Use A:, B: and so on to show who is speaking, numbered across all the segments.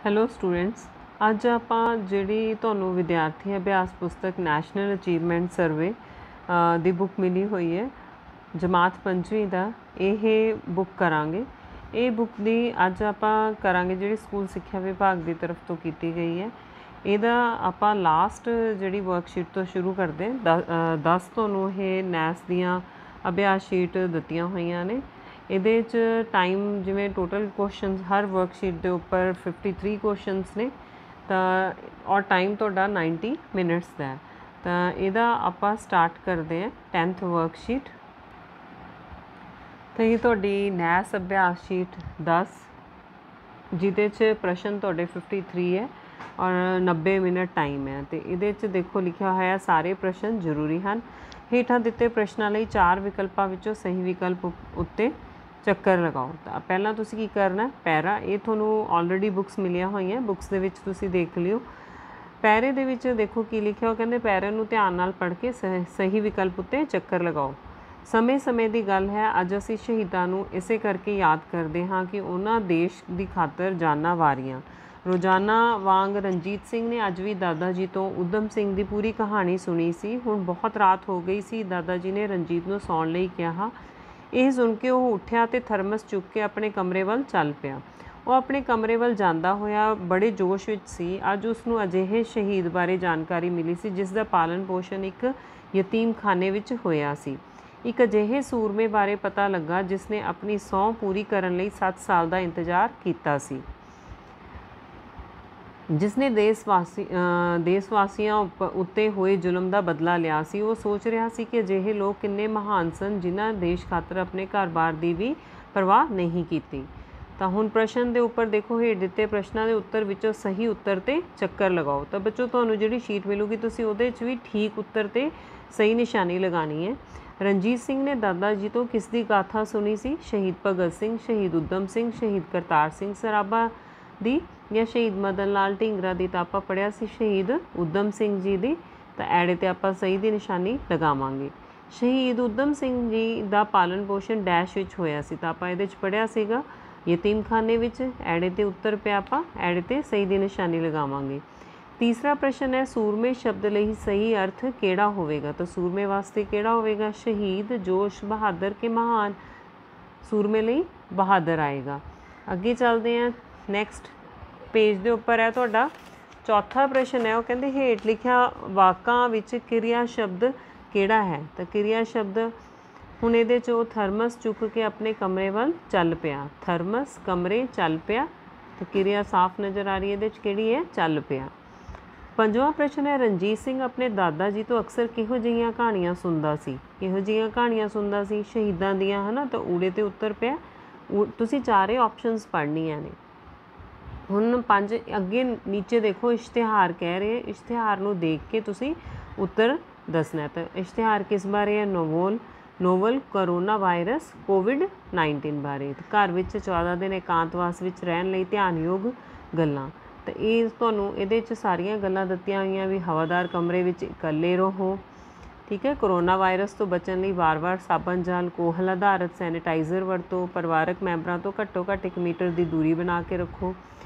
A: Hello students, ਅੱਜ ਆਪਾਂ ਜਿਹੜੀ ਤੁਹਾਨੂੰ ਵਿਦਿਆਰਥੀ ਅਭਿਆਸ ਪੁਸਤਕ ਨੈਸ਼ਨਲ ਅਚੀਵਮੈਂਟ ਸਰਵੇ ਦੀ ਬੁੱਕ ਮਿਲੀ ਹੋਈ ਹੈ ਜਮਾਤ 5ਵੀਂ ਦਾ ਇਹ ਬੁੱਕ ਕਰਾਂਗੇ। ਇਹ ਬੁੱਕ ਦੀ ਅੱਜ ਆਪਾਂ ਕਰਾਂਗੇ ਜਿਹੜੀ ਸਕੂਲ ਸਿੱਖਿਆ ਵਿਭਾਗ ਦੀ ਤਰਫ ਤੋਂ ਕੀਤੀ ਗਈ ਹੈ। ਇਹਦਾ ਆਪਾਂ ਲਾਸਟ ਜਿਹੜੀ ਵਰਕਸ਼ੀਟ ਤੋਂ ਸ਼ੁਰੂ ਕਰਦੇ 10 ਤੁਹਾਨੂੰ ਇਹ ਨੈਸ ਦੀਆਂ ਅਭਿਆਸ ਸ਼ੀਟ ਦਿੱਤੀਆਂ ਹੋਈਆਂ ਨੇ। ਇਹਦੇ 'ਚ ਟਾਈਮ ਜਿਵੇਂ ਟੋਟਲ ਕੁਐਸਚਨਸ ਹਰ ਵਰਕਸ਼ੀਟ ਦੇ ਉੱਪਰ 53 ਕੁਐਸਚਨਸ ਨੇ ਤਾਂ ਔਰ ਟਾਈਮ ਤੁਹਾਡਾ 90 ਮਿੰਟਸ ਦਾ ਹੈ। ਤਾਂ ਇਹਦਾ ਆਪਾਂ ਸਟਾਰਟ ਕਰਦੇ ਹਾਂ 10th ਵਰਕਸ਼ੀਟ। ਤਾਂ ਇਹ ਤੁਹਾਡੀ ਨੈਸ ਅਭਿਆਸ ਸ਼ੀਟ 10 ਜਿਹਦੇ 'ਚ ਪ੍ਰਸ਼ਨ ਤੁਹਾਡੇ 53 ਹੈ ਔਰ 90 ਮਿੰਟ ਟਾਈਮ ਹੈ। ਅਤੇ ਇਹਦੇ 'ਚ ਦੇਖੋ ਲਿਖਿਆ ਹੋਇਆ ਸਾਰੇ ਪ੍ਰਸ਼ਨ ਜ਼ਰੂਰੀ ਹਨ। ਹੇਠਾਂ ਦਿੱਤੇ ਪ੍ਰਸ਼ਨਾਂ ਲਈ 4 ਵਿਕਲਪਾਂ ਵਿੱਚੋਂ ਸਹੀ ਵਿਕਲਪ ਉੱਤੇ ਚੱਕਰ ਲਗਾਓ। ਤਾਂ ਪਹਿਲਾਂ ਤੁਸੀਂ ਕੀ ਕਰਨਾ, ਪੈਰਾ ਇਹ ਤੁਹਾਨੂੰ ਆਲਰੇਡੀ ਬੁੱਕਸ ਮਿਲੀਆਂ ਹੋਈਆਂ, ਬੁੱਕਸ ਦੇ ਵਿੱਚ ਤੁਸੀਂ ਦੇਖ ਲਿਓ। ਪੈਰੇ ਦੇ ਵਿੱਚ ਦੇਖੋ ਕੀ ਲਿਖਿਆ, ਉਹ ਕਹਿੰਦੇ ਪੈਰੇ ਨੂੰ ਧਿਆਨ ਨਾਲ ਪੜ੍ਹ ਕੇ ਸਹੀ ਵਿਕਲਪ ਉੱਤੇ ਚੱਕਰ ਲਗਾਓ। ਸਮੇਂ ਦੀ ਗੱਲ ਹੈ। ਅੱਜ ਅਸੀਂ ਸ਼ਹੀਦਾਂ ਨੂੰ ਇਸੇ ਕਰਕੇ ਯਾਦ ਕਰਦੇ ਹਾਂ ਕਿ ਉਹਨਾਂ ਦੇਸ਼ ਦੀ ਖਾਤਰ ਜਾਨਾਂ ਵਾਰੀਆਂ। ਰੋਜ਼ਾਨਾ ਵਾਂਗ ਰਣਜੀਤ ਸਿੰਘ ਨੇ ਅੱਜ ਵੀ ਦਾਦਾ ਜੀ ਤੋਂ ਊਧਮ ਸਿੰਘ ਦੀ ਪੂਰੀ ਕਹਾਣੀ ਸੁਣੀ ਸੀ। ਹੁਣ ਬਹੁਤ ਰਾਤ ਹੋ ਗਈ ਸੀ। ਦਾਦਾ ਜੀ ਨੇ ਰਣਜੀਤ ਨੂੰ ਸੌਣ ਲਈ ਕਿਹਾ। ਇਹ ਸੁਣ ਕੇ ਉਹ ਉੱਠਿਆ ਅਤੇ ਥਰਮਸ ਚੁੱਕ ਕੇ ਆਪਣੇ ਕਮਰੇ ਵੱਲ ਚੱਲ ਪਿਆ। ਉਹ ਆਪਣੇ ਕਮਰੇ ਵੱਲ ਜਾਂਦਾ ਹੋਇਆ ਬੜੇ ਜੋਸ਼ ਵਿੱਚ ਸੀ। ਅੱਜ ਉਸ ਨੂੰ ਅਜਿਹੇ ਸ਼ਹੀਦ ਬਾਰੇ ਜਾਣਕਾਰੀ ਮਿਲੀ ਸੀ ਜਿਸ ਦਾ ਪਾਲਣ ਪੋਸ਼ਣ ਇੱਕ ਯਤੀਮਖਾਨੇ ਵਿੱਚ ਹੋਇਆ ਸੀ। ਇੱਕ ਅਜਿਹੇ ਸੂਰਮੇ ਬਾਰੇ ਪਤਾ ਲੱਗਾ ਜਿਸ ਨੇ ਆਪਣੀ ਸਹੁੰ ਪੂਰੀ ਕਰਨ ਲਈ 7 ਸਾਲ ਦਾ ਇੰਤਜ਼ਾਰ ਕੀਤਾ ਸੀ, ਜਿਸ ਨੇ ਦੇਸ਼ ਵਾਸੀਆਂ ਉੱਤੇ ਹੋਏ ਜ਼ੁਲਮ ਦਾ ਬਦਲਾ ਲਿਆ ਸੀ। ਉਹ ਸੋਚ ਰਿਹਾ ਸੀ ਕਿ ਅਜਿਹੇ ਲੋਕ ਕਿੰਨੇ ਮਹਾਨ ਸਨ ਜਿਨ੍ਹਾਂ ਦੇਸ਼ ਖਾਤਰ ਆਪਣੇ ਘਰ-ਬਾਰ ਦੀ ਵੀ ਪਰਵਾਹ ਨਹੀਂ ਕੀਤੀ। ਤਾਂ ਹੁਣ ਪ੍ਰਸ਼ਨ ਦੇ ਉੱਪਰ ਦੇਖੋ, ਹੇਠ ਦਿੱਤੇ ਪ੍ਰਸ਼ਨਾਂ ਦੇ ਉੱਤਰ ਵਿੱਚੋਂ ਸਹੀ ਉੱਤਰ 'ਤੇ ਚੱਕਰ ਲਗਾਓ। ਤਾਂ ਬੱਚੋ ਤੁਹਾਨੂੰ ਜਿਹੜੀ ਸ਼ੀਟ ਮਿਲੂਗੀ ਤੁਸੀਂ ਉਹਦੇ 'ਚ ਵੀ ਠੀਕ ਉੱਤਰ 'ਤੇ ਸਹੀ ਨਿਸ਼ਾਨੀ ਲਗਾਉਣੀ ਹੈ। ਰਣਜੀਤ ਸਿੰਘ ਨੇ ਦਾਦਾ ਜੀ ਤੋਂ ਕਿਸ ਦੀ ਗਾਥਾ ਸੁਣੀ ਸੀ? ਸ਼ਹੀਦ ਭਗਤ ਸਿੰਘ, ਸ਼ਹੀਦ ਊਧਮ ਸਿੰਘ, ਸ਼ਹੀਦ ਕਰਤਾਰ ਸਿੰਘ ਸਰਾਭਾ ਦੀ ਜਾਂ ਸ਼ਹੀਦ ਮਦਨ ਲਾਲ ਢੀਂਗਰਾ ਦੀ। ਤਾਂ ਆਪਾਂ ਪੜ੍ਹਿਆ ਸੀ ਸ਼ਹੀਦ ਊਧਮ ਸਿੰਘ ਜੀ ਦੀ। ਤਾਂ ਐੜੇ 'ਤੇ ਆਪਾਂ ਸਹੀ ਦੀ ਨਿਸ਼ਾਨੀ ਲਗਾਵਾਂਗੇ। ਸ਼ਹੀਦ ਊਧਮ ਸਿੰਘ ਜੀ ਦਾ ਪਾਲਣ ਪੋਸ਼ਣ ਡੈਸ਼ ਵਿੱਚ ਹੋਇਆ ਸੀ। ਤਾਂ ਆਪਾਂ ਇਹਦੇ 'ਚ ਪੜ੍ਹਿਆ ਸੀਗਾ ਯਤੀਮਖਾਨੇ ਵਿੱਚ। ਐੜੇ 'ਤੇ ਉੱਤਰ ਪਿਆ, ਆਪਾਂ ਐੜੇ 'ਤੇ ਸਹੀ ਦੀ ਨਿਸ਼ਾਨੀ ਲਗਾਵਾਂਗੇ। ਤੀਸਰਾ ਪ੍ਰਸ਼ਨ ਹੈ, ਸੂਰਮੇ ਸ਼ਬਦ ਲਈ ਸਹੀ ਅਰਥ ਕਿਹੜਾ ਹੋਵੇਗਾ? ਤਾਂ ਸੂਰਮੇ ਵਾਸਤੇ ਕਿਹੜਾ ਹੋਵੇਗਾ? ਸ਼ਹੀਦ, ਜੋਸ਼, ਬਹਾਦਰ ਕਿ ਮਹਾਨ? ਸੂਰਮੇ ਲਈ ਬਹਾਦਰ ਆਏਗਾ। ਅੱਗੇ ਚੱਲਦੇ ਹਾਂ। ਨੈਕਸਟ ਪੇਜ ਦੇ ਉੱਪਰ ਹੈ ਤੁਹਾਡਾ ਚੌਥਾ ਪ੍ਰਸ਼ਨ ਹੈ। ਉਹ ਕਹਿੰਦੇ ਹੇਠ ਲਿਖਿਆ ਵਾਕਾਂ ਵਿੱਚ ਕਿਰਿਆ ਸ਼ਬਦ ਕਿਹੜਾ ਹੈ? ਤਾਂ ਕਿਰਿਆ ਸ਼ਬਦ ਹੁਣ ਇਹਦੇ 'ਚ ਉਹ ਥਰਮਸ ਚੁੱਕ ਕੇ ਆਪਣੇ ਕਮਰੇ ਵੱਲ ਚੱਲ ਪਿਆ। ਥਰਮਸ, ਕਮਰੇ, ਚੱਲ ਪਿਆ। ਤਾਂ ਕਿਰਿਆ ਸਾਫ਼ ਨਜ਼ਰ ਆ ਰਹੀ ਹੈ ਇਹਦੇ 'ਚ ਕਿਹੜੀ ਹੈ? ਚੱਲ ਪਿਆ। ਪੰਜਵਾਂ ਪ੍ਰਸ਼ਨ ਹੈ, ਰਣਜੀਤ ਸਿੰਘ ਆਪਣੇ ਦਾਦਾ ਜੀ ਤੋਂ ਅਕਸਰ ਕਿਹੋ ਜਿਹੀਆਂ ਕਹਾਣੀਆਂ ਸੁਣਦਾ ਸੀ? ਕਿਹੋ ਜਿਹੀਆਂ ਕਹਾਣੀਆਂ ਸੁਣਦਾ ਸੀ? ਸ਼ਹੀਦਾਂ ਦੀਆਂ, ਹੈ ਨਾ। ਤਾਂ ਊੜੇ 'ਤੇ ਉੱਤਰ ਪਿਆ। ਤੁਸੀਂ ਚਾਰੇ ਆਪਸ਼ਨਸ ਪੜ੍ਹਨੀਆਂ ਨੇ। ਹੁਣ 5 ਅੱਗੇ ਨੀਚੇ ਦੇਖੋ ਇਸ਼ਤਿਹਾਰ ਕਹਿ ਰਹੇ। ਇਸ਼ਤਿਹਾਰ ਨੂੰ ਦੇਖ ਕੇ ਤੁਸੀਂ ਉੱਤਰ ਦੱਸਣਾ। ਤਾਂ ਇਸ਼ਤਿਹਾਰ ਕਿਸ ਬਾਰੇ ਹੈ? ਨੋਵਲ ਕਰੋਨਾ ਵਾਇਰਸ COVID-19 ਬਾਰੇ। ਘਰ ਵਿੱਚ 14 ਦਿਨ ਇਕਾਂਤਵਾਸ ਵਿੱਚ ਰਹਿਣ ਲਈ ਧਿਆਨਯੋਗ ਗੱਲਾਂ। ਤਾਂ ਇਹ ਤੁਹਾਨੂੰ ਇਹਦੇ 'ਚ ਸਾਰੀਆਂ ਗੱਲਾਂ ਦਿੱਤੀਆਂ ਹੋਈਆਂ ਵੀ ਹਵਾਦਾਰ ਕਮਰੇ ਵਿੱਚ ਇਕੱਲੇ ਰਹੋ, ਠੀਕ ਹੈ। ਕਰੋਨਾ ਵਾਇਰਸ ਤੋਂ ਬਚਣ ਲਈ ਵਾਰ-ਵਾਰ ਸਾਬਣ ਜਾਂ ਅਲਕੋਹਲ ਆਧਾਰਿਤ ਸੈਨੀਟਾਈਜ਼ਰ ਵਰਤੋ। ਪਰਿਵਾਰਕ ਮੈਂਬਰਾਂ ਤੋਂ ਘੱਟੋ ਘੱਟ 1 ਮੀਟਰ ਦੀ ਦੂਰੀ ਬਣਾ ਕੇ ਰੱਖੋ।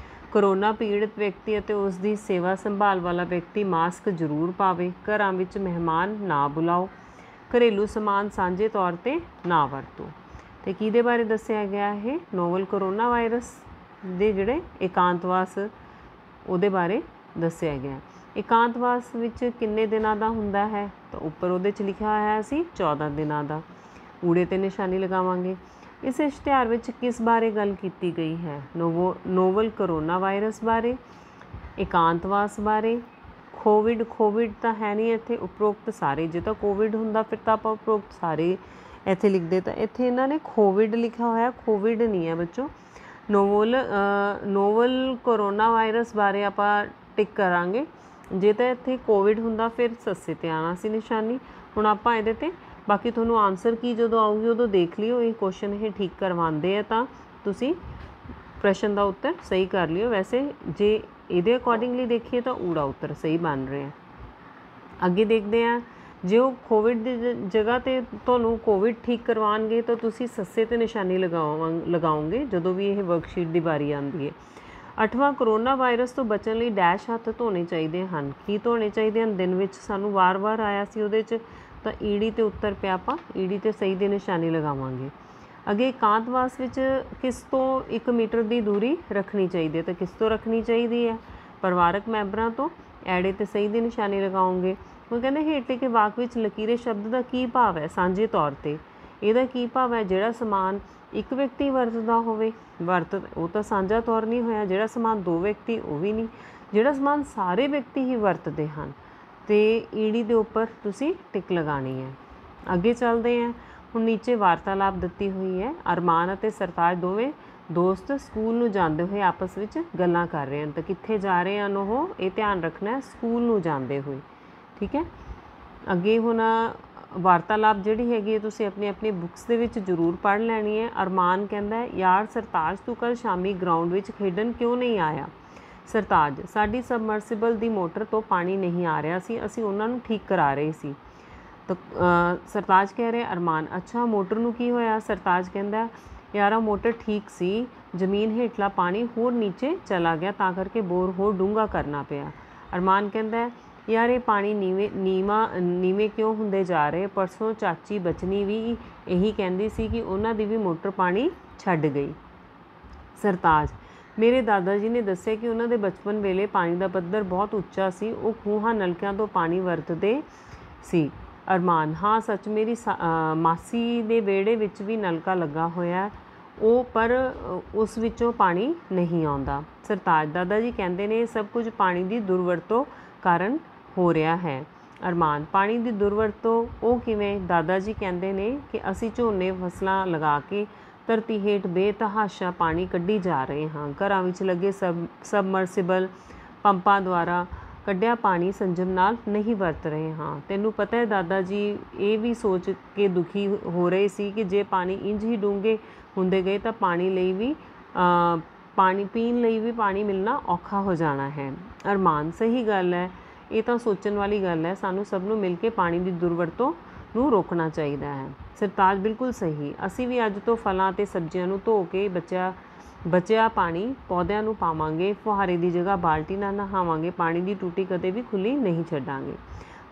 A: ਕਰੋਨਾ ਪੀੜਤ ਵਿਅਕਤੀ ਅਤੇ ਉਸ ਦੀ ਸੇਵਾ ਸੰਭਾਲ ਵਾਲਾ ਵਿਅਕਤੀ ਮਾਸਕ ਜ਼ਰੂਰ ਪਾਵੇ। ਘਰਾਂ ਵਿੱਚ ਮਹਿਮਾਨ ਨਾ ਬੁਲਾਓ। ਘਰੇਲੂ ਸਮਾਨ ਸਾਂਝੇ ਤੌਰ 'ਤੇ ਨਾ ਵਰਤੋ। ਅਤੇ ਕਿਹਦੇ ਬਾਰੇ ਦੱਸਿਆ ਗਿਆ? ਇਹ ਨੋਵਲ ਕਰੋਨਾ ਵਾਇਰਸ ਦੇ ਜਿਹੜੇ ਇਕਾਂਤਵਾਸ ਉਹਦੇ ਬਾਰੇ ਦੱਸਿਆ ਗਿਆ। ਇਕਾਂਤਵਾਸ ਵਿੱਚ ਕਿੰਨੇ ਦਿਨਾਂ ਦਾ ਹੁੰਦਾ ਹੈ? ਤਾਂ ਉੱਪਰ ਉਹਦੇ 'ਚ ਲਿਖਿਆ ਹੋਇਆ ਸੀ 14 ਦਿਨਾਂ ਦਾ। ਊੜੇ 'ਤੇ ਨਿਸ਼ਾਨੀ ਲਗਾਵਾਂਗੇ। ਇਸ ਇਸ਼ਤਿਹਾਰ ਵਿੱਚ ਕਿਸ ਬਾਰੇ ਗੱਲ ਕੀਤੀ ਗਈ ਹੈ? ਨੋਵਲ ਕਰੋਨਾ ਵਾਇਰਸ ਬਾਰੇ, ਇਕਾਂਤਵਾਸ ਬਾਰੇ, ਕੋਵਿਡ ਤਾਂ ਹੈ ਨਹੀਂ ਇੱਥੇ, ਉਪਰੋਕਤ ਸਾਰੇ। ਜੇ ਤਾਂ ਕੋਵਿਡ ਹੁੰਦਾ ਫਿਰ ਤਾਂ ਆਪਾਂ ਉਪਰੋਕਤ ਸਾਰੇ ਇੱਥੇ ਲਿਖਦੇ। ਤਾਂ ਇੱਥੇ ਇਹਨਾਂ ਨੇ ਕੋਵਿਡ ਲਿਖਿਆ ਹੋਇਆ, ਕੋਵਿਡ ਨਹੀਂ ਹੈ ਬੱਚੋ। ਨੋਵਲ ਕਰੋਨਾ ਵਾਇਰਸ ਬਾਰੇ ਆਪਾਂ ਟਿਕ ਕਰਾਂਗੇ। ਜੇ ਤਾਂ ਇੱਥੇ ਕੋਵਿਡ ਹੁੰਦਾ ਫਿਰ ਸੱਸੇ 'ਤੇ ਆਉਣਾ ਸੀ ਨਿਸ਼ਾਨੀ। ਹੁਣ ਆਪਾਂ ਇਹਦੇ 'ਤੇ ਬਾਕੀ ਤੁਹਾਨੂੰ ਆਨਸਰ ਕੀ ਜਦੋਂ ਆਊਗੀ ਉਦੋਂ ਦੇਖ ਲਿਓ। ਇਹ ਕੁਐਸਚਨ ਇਹ ਠੀਕ ਕਰਵਾਉਂਦੇ ਆ ਤਾਂ ਤੁਸੀਂ ਪ੍ਰਸ਼ਨ ਦਾ ਉੱਤਰ ਸਹੀ ਕਰ ਲਿਓ। ਵੈਸੇ ਜੇ ਇਹਦੇ ਅਕੋਰਡਿੰਗਲੀ ਦੇਖੀਏ ਤਾਂ ਊੜਾ ਉੱਤਰ ਸਹੀ ਬਣ ਰਿਹਾ। ਅੱਗੇ ਦੇਖਦੇ ਹਾਂ। ਜੇ ਉਹ ਕੋਵਿਡ ਦੀ ਜਗ੍ਹਾ 'ਤੇ ਤੁਹਾਨੂੰ ਕੋਵਿਡ ਠੀਕ ਕਰਵਾਉਣਗੇ ਤਾਂ ਤੁਸੀਂ ਸੱਸੇ 'ਤੇ ਨਿਸ਼ਾਨੀ ਲਗਾਓਗੇ ਜਦੋਂ ਵੀ ਇਹ ਵਰਕਸ਼ੀਟ ਦੀ ਵਾਰੀ ਆਉਂਦੀ ਹੈ। 8ਵਾਂ ਕੋਰੋਨਾ ਵਾਇਰਸ ਤੋਂ ਬਚਣ ਲਈ ਡੈਸ਼ ਹੱਥ ਧੋਣੇ ਚਾਹੀਦੇ ਹਨ। ਕੀ ਧੋਣੇ ਚਾਹੀਦੇ ਹਨ? ਦਿਨ ਵਿੱਚ ਸਾਨੂੰ ਵਾਰ-ਵਾਰ ਆਇਆ ਸੀ ਉਹਦੇ 'ਚ, ਤਾਂ ਈੜੀ ਤੇ ਉੱਤਰ ਪਿਆ, ਆਪਾਂ ਈੜੀ ਤੇ ਸਹੀ ਦੀ ਨਿਸ਼ਾਨੀ ਲਗਾਵਾਂਗੇ। ਅੱਗੇ ਇਕਾਂਤਵਾਸ ਵਿੱਚ ਕਿਸ ਤੋਂ 1 ਮੀਟਰ ਦੀ ਦੂਰੀ ਰੱਖਣੀ ਚਾਹੀਦੀ ਹੈ? ਤਾਂ ਕਿਸ ਤੋਂ ਰੱਖਣੀ ਚਾਹੀਦੀ ਹੈ? ਪਰਿਵਾਰਕ ਮੈਂਬਰਾਂ ਤੋਂ। ਐੜੇ ਤੇ ਸਹੀ ਦੀ ਨਿਸ਼ਾਨੀ ਲਗਾਓਗੇ। ਉਹ ਕਹਿੰਦੇ ਹੇਠ ਲਿਖੇ ਵਾਕ ਵਿੱਚ ਲਕੀਰੇ ਸ਼ਬਦ ਦਾ ਕੀ ਭਾਵ ਹੈ? ਸਾਂਝੇ ਤੌਰ ਤੇ। ਇਹਦਾ ਕੀ ਭਾਵ ਹੈ? ਜਿਹੜਾ ਸਮਾਨ ਇੱਕ ਵਿਅਕਤੀ ਵਰਤਦਾ ਹੋਵੇ, ਉਹ ਤਾਂ ਸਾਂਝਾ ਤੌਰ ਨਹੀਂ ਹੋਇਆ। ਜਿਹੜਾ ਸਮਾਨ 2 ਵਿਅਕਤੀ, ਉਹ ਵੀ ਨਹੀਂ। ਜਿਹੜਾ ਸਮਾਨ ਸਾਰੇ ਵਿਅਕਤੀ ਹੀ ਵਰਤਦੇ ਹਨ, ਤੇ ਈੜੀ ਦੇ ਉੱਪਰ ਤੁਸੀਂ ਟਿਕ ਲਗਾਉਣੀ ਹੈ। ਅੱਗੇ ਚੱਲਦੇ ਹਾਂ। ਹੁਣ ਨੀਚੇ ਵਾਰਤਾਲਾਪ ਦਿੱਤੀ ਹੋਈ ਹੈ। ਅਰਮਾਨ ਅਤੇ ਸਰਤਾਜ ਦੋਵੇਂ ਦੋਸਤ ਸਕੂਲ ਨੂੰ ਜਾਂਦੇ ਹੋਏ ਆਪਸ ਵਿੱਚ ਗੱਲਾਂ ਕਰ ਰਹੇ ਹਨ। ਤਾਂ ਕਿੱਥੇ ਜਾ ਰਹੇ ਹਨ ਉਹ? ਇਹ ਧਿਆਨ ਰੱਖਣਾ ਹੈ, ਸਕੂਲ ਨੂੰ ਜਾਂਦੇ ਹੋਏ। ਠੀਕ ਹੈ। ਅੱਗੇ ਹੁਣ ਵਾਰਤਾਲਾਪ ਜਿਹੜੀ ਹੈਗੀ ਹੈ ਤੁਸੀਂ ਆਪਣੀ ਬੁੱਕਸ ਦੇ ਵਿੱਚ ਜ਼ਰੂਰ ਪੜ੍ਹ ਲੈਣੀ ਹੈ। ਅਰਮਾਨ ਕਹਿੰਦਾ ਯਾਰ ਸਰਤਾਜ ਤੂੰ ਕੱਲ੍ਹ ਸ਼ਾਮੀ ਗਰਾਊਂਡ ਵਿੱਚ ਖੇਡਣ ਕਿਉਂ ਨਹੀਂ ਆਇਆ? ਸਰਤਾਜ ਸਾਡੀ ਸਬਮਰਸੀਬਲ ਦੀ ਮੋਟਰ ਤੋਂ ਪਾਣੀ ਨਹੀਂ ਆ ਰਿਹਾ ਸੀ, ਅਸੀਂ ਉਹਨਾਂ ਨੂੰ ਠੀਕ ਕਰਾ ਰਹੇ ਸੀ। ਤਾਂ ਸਰਤਾਜ ਕਹਿ ਰਿਹਾ ਅਰਮਾਨ ਅੱਛਾ ਮੋਟਰ ਨੂੰ ਕੀ ਹੋਇਆ? ਸਰਤਾਜ ਕਹਿੰਦਾ ਯਾਰਾ ਮੋਟਰ ਠੀਕ ਸੀ, ਜ਼ਮੀਨ ਹੇਠਲਾ ਪਾਣੀ ਹੋਰ ਨੀਚੇ ਚਲਾ ਗਿਆ, ਤਾਂ ਕਰਕੇ ਬੋਰ ਹੋਰ ਡੂੰਘਾ ਕਰਨਾ ਪਿਆ। ਅਰਮਾਨ ਕਹਿੰਦਾ ਯਾਰ ਇਹ ਪਾਣੀ ਨੀਵੇਂ ਕਿਉਂ ਹੁੰਦੇ ਜਾ ਰਹੇ? ਪਰਸੋਂ ਚਾਚੀ ਬਚਨੀ ਵੀ ਇਹੀ ਕਹਿੰਦੀ ਸੀ ਕਿ ਉਹਨਾਂ ਦੀ ਵੀ ਮੋਟਰ ਪਾਣੀ ਛੱਡ ਗਈ। ਸਰਤਾਜ ਮੇਰੇ ਦਾਦਾ ਜੀ ਨੇ ਦੱਸਿਆ ਕਿ ਉਹਨਾਂ ਦੇ ਬਚਪਨ ਵੇਲੇ ਪਾਣੀ ਦਾ ਪੱਧਰ ਬਹੁਤ ਉੱਚਾ ਸੀ, ਉਹ ਖੂਹਾਂ ਨਲਕਿਆਂ ਤੋਂ ਪਾਣੀ ਵਰਤਦੇ ਸੀ। ਅਰਮਾਨ ਹਾਂ ਸੱਚ, ਮੇਰੀ ਮਾਸੀ ਦੇ ਵਿਹੜੇ ਵਿੱਚ ਵੀ ਨਲਕਾ ਲੱਗਾ ਹੋਇਆ, ਉਹ ਪਰ ਉਸ ਵਿੱਚੋਂ ਪਾਣੀ ਨਹੀਂ ਆਉਂਦਾ। ਸਰਤਾਜ ਦਾਦਾ ਜੀ ਕਹਿੰਦੇ ਨੇ ਇਹ ਸਭ ਕੁਝ ਪਾਣੀ ਦੀ ਦੁਰਵਰਤੋਂ ਕਾਰਨ ਹੋ ਰਿਹਾ ਹੈ। ਅਰਮਾਨ ਪਾਣੀ ਦੀ ਦੁਰਵਰਤੋਂ ਉਹ ਕਿਵੇਂ? ਦਾਦਾ ਜੀ ਕਹਿੰਦੇ ਨੇ ਕਿ ਅਸੀਂ ਝੋਨੇ ਫਸਲਾਂ ਲਗਾ ਕੇ ਧਰਤੀ ਹੇਠ ਬੇਤਹਾਸ਼ਾ ਪਾਣੀ ਕੱਢੀ ਜਾ ਰਹੇ ਹਾਂ। ਘਰਾਂ ਵਿੱਚ ਲੱਗੇ ਸਬਮਰਸੀਬਲ ਪੰਪਾਂ ਦੁਆਰਾ ਕੱਢਿਆ ਪਾਣੀ ਸੰਜਮ ਨਾਲ ਨਹੀਂ ਵਰਤ ਰਹੇ ਹਾਂ। ਤੈਨੂੰ ਪਤਾ ਹੈ ਦਾਦਾ ਜੀ ਇਹ ਵੀ ਸੋਚ ਕੇ ਦੁਖੀ ਹੋ ਰਹੇ ਸੀ ਕਿ ਜੇ ਪਾਣੀ ਇੰਝ ਹੀ ਡੂੰਘੇ ਹੁੰਦੇ ਗਏ ਤਾਂ ਪਾਣੀ ਪੀਣ ਲਈ ਵੀ ਪਾਣੀ ਮਿਲਣਾ ਔਖਾ ਹੋ ਜਾਣਾ ਹੈ। ਅਰਮਾਨ ਸਹੀ ਗੱਲ ਹੈ, ਇਹ ਤਾਂ ਸੋਚਣ ਵਾਲੀ ਗੱਲ ਹੈ। ਸਾਨੂੰ ਸਭ ਨੂੰ ਮਿਲ ਕੇ ਪਾਣੀ ਦੀ ਦੁਰਵਰਤੋਂ ਨੂੰ ਰੋਕਣਾ ਚਾਹੀਦਾ ਹੈ। ਸਰਤਾਜ ਬਿਲਕੁਲ ਸਹੀ, ਅਸੀਂ ਵੀ ਅੱਜ ਤੋਂ ਫਲਾਂ ਅਤੇ ਸਬਜ਼ੀਆਂ ਨੂੰ ਧੋ ਕੇ ਬਚਿਆ ਪਾਣੀ ਪੌਦਿਆਂ ਨੂੰ ਪਾਵਾਂਗੇ, ਫੁਹਾਰੇ ਦੀ ਜਗ੍ਹਾ ਬਾਲਟੀ ਨਾਲ ਨਹਾਵਾਂਗੇ, ਪਾਣੀ ਦੀ ਟੂਟੀ ਕਦੇ ਵੀ ਖੁੱਲ੍ਹੀ ਨਹੀਂ ਛੱਡਾਂਗੇ।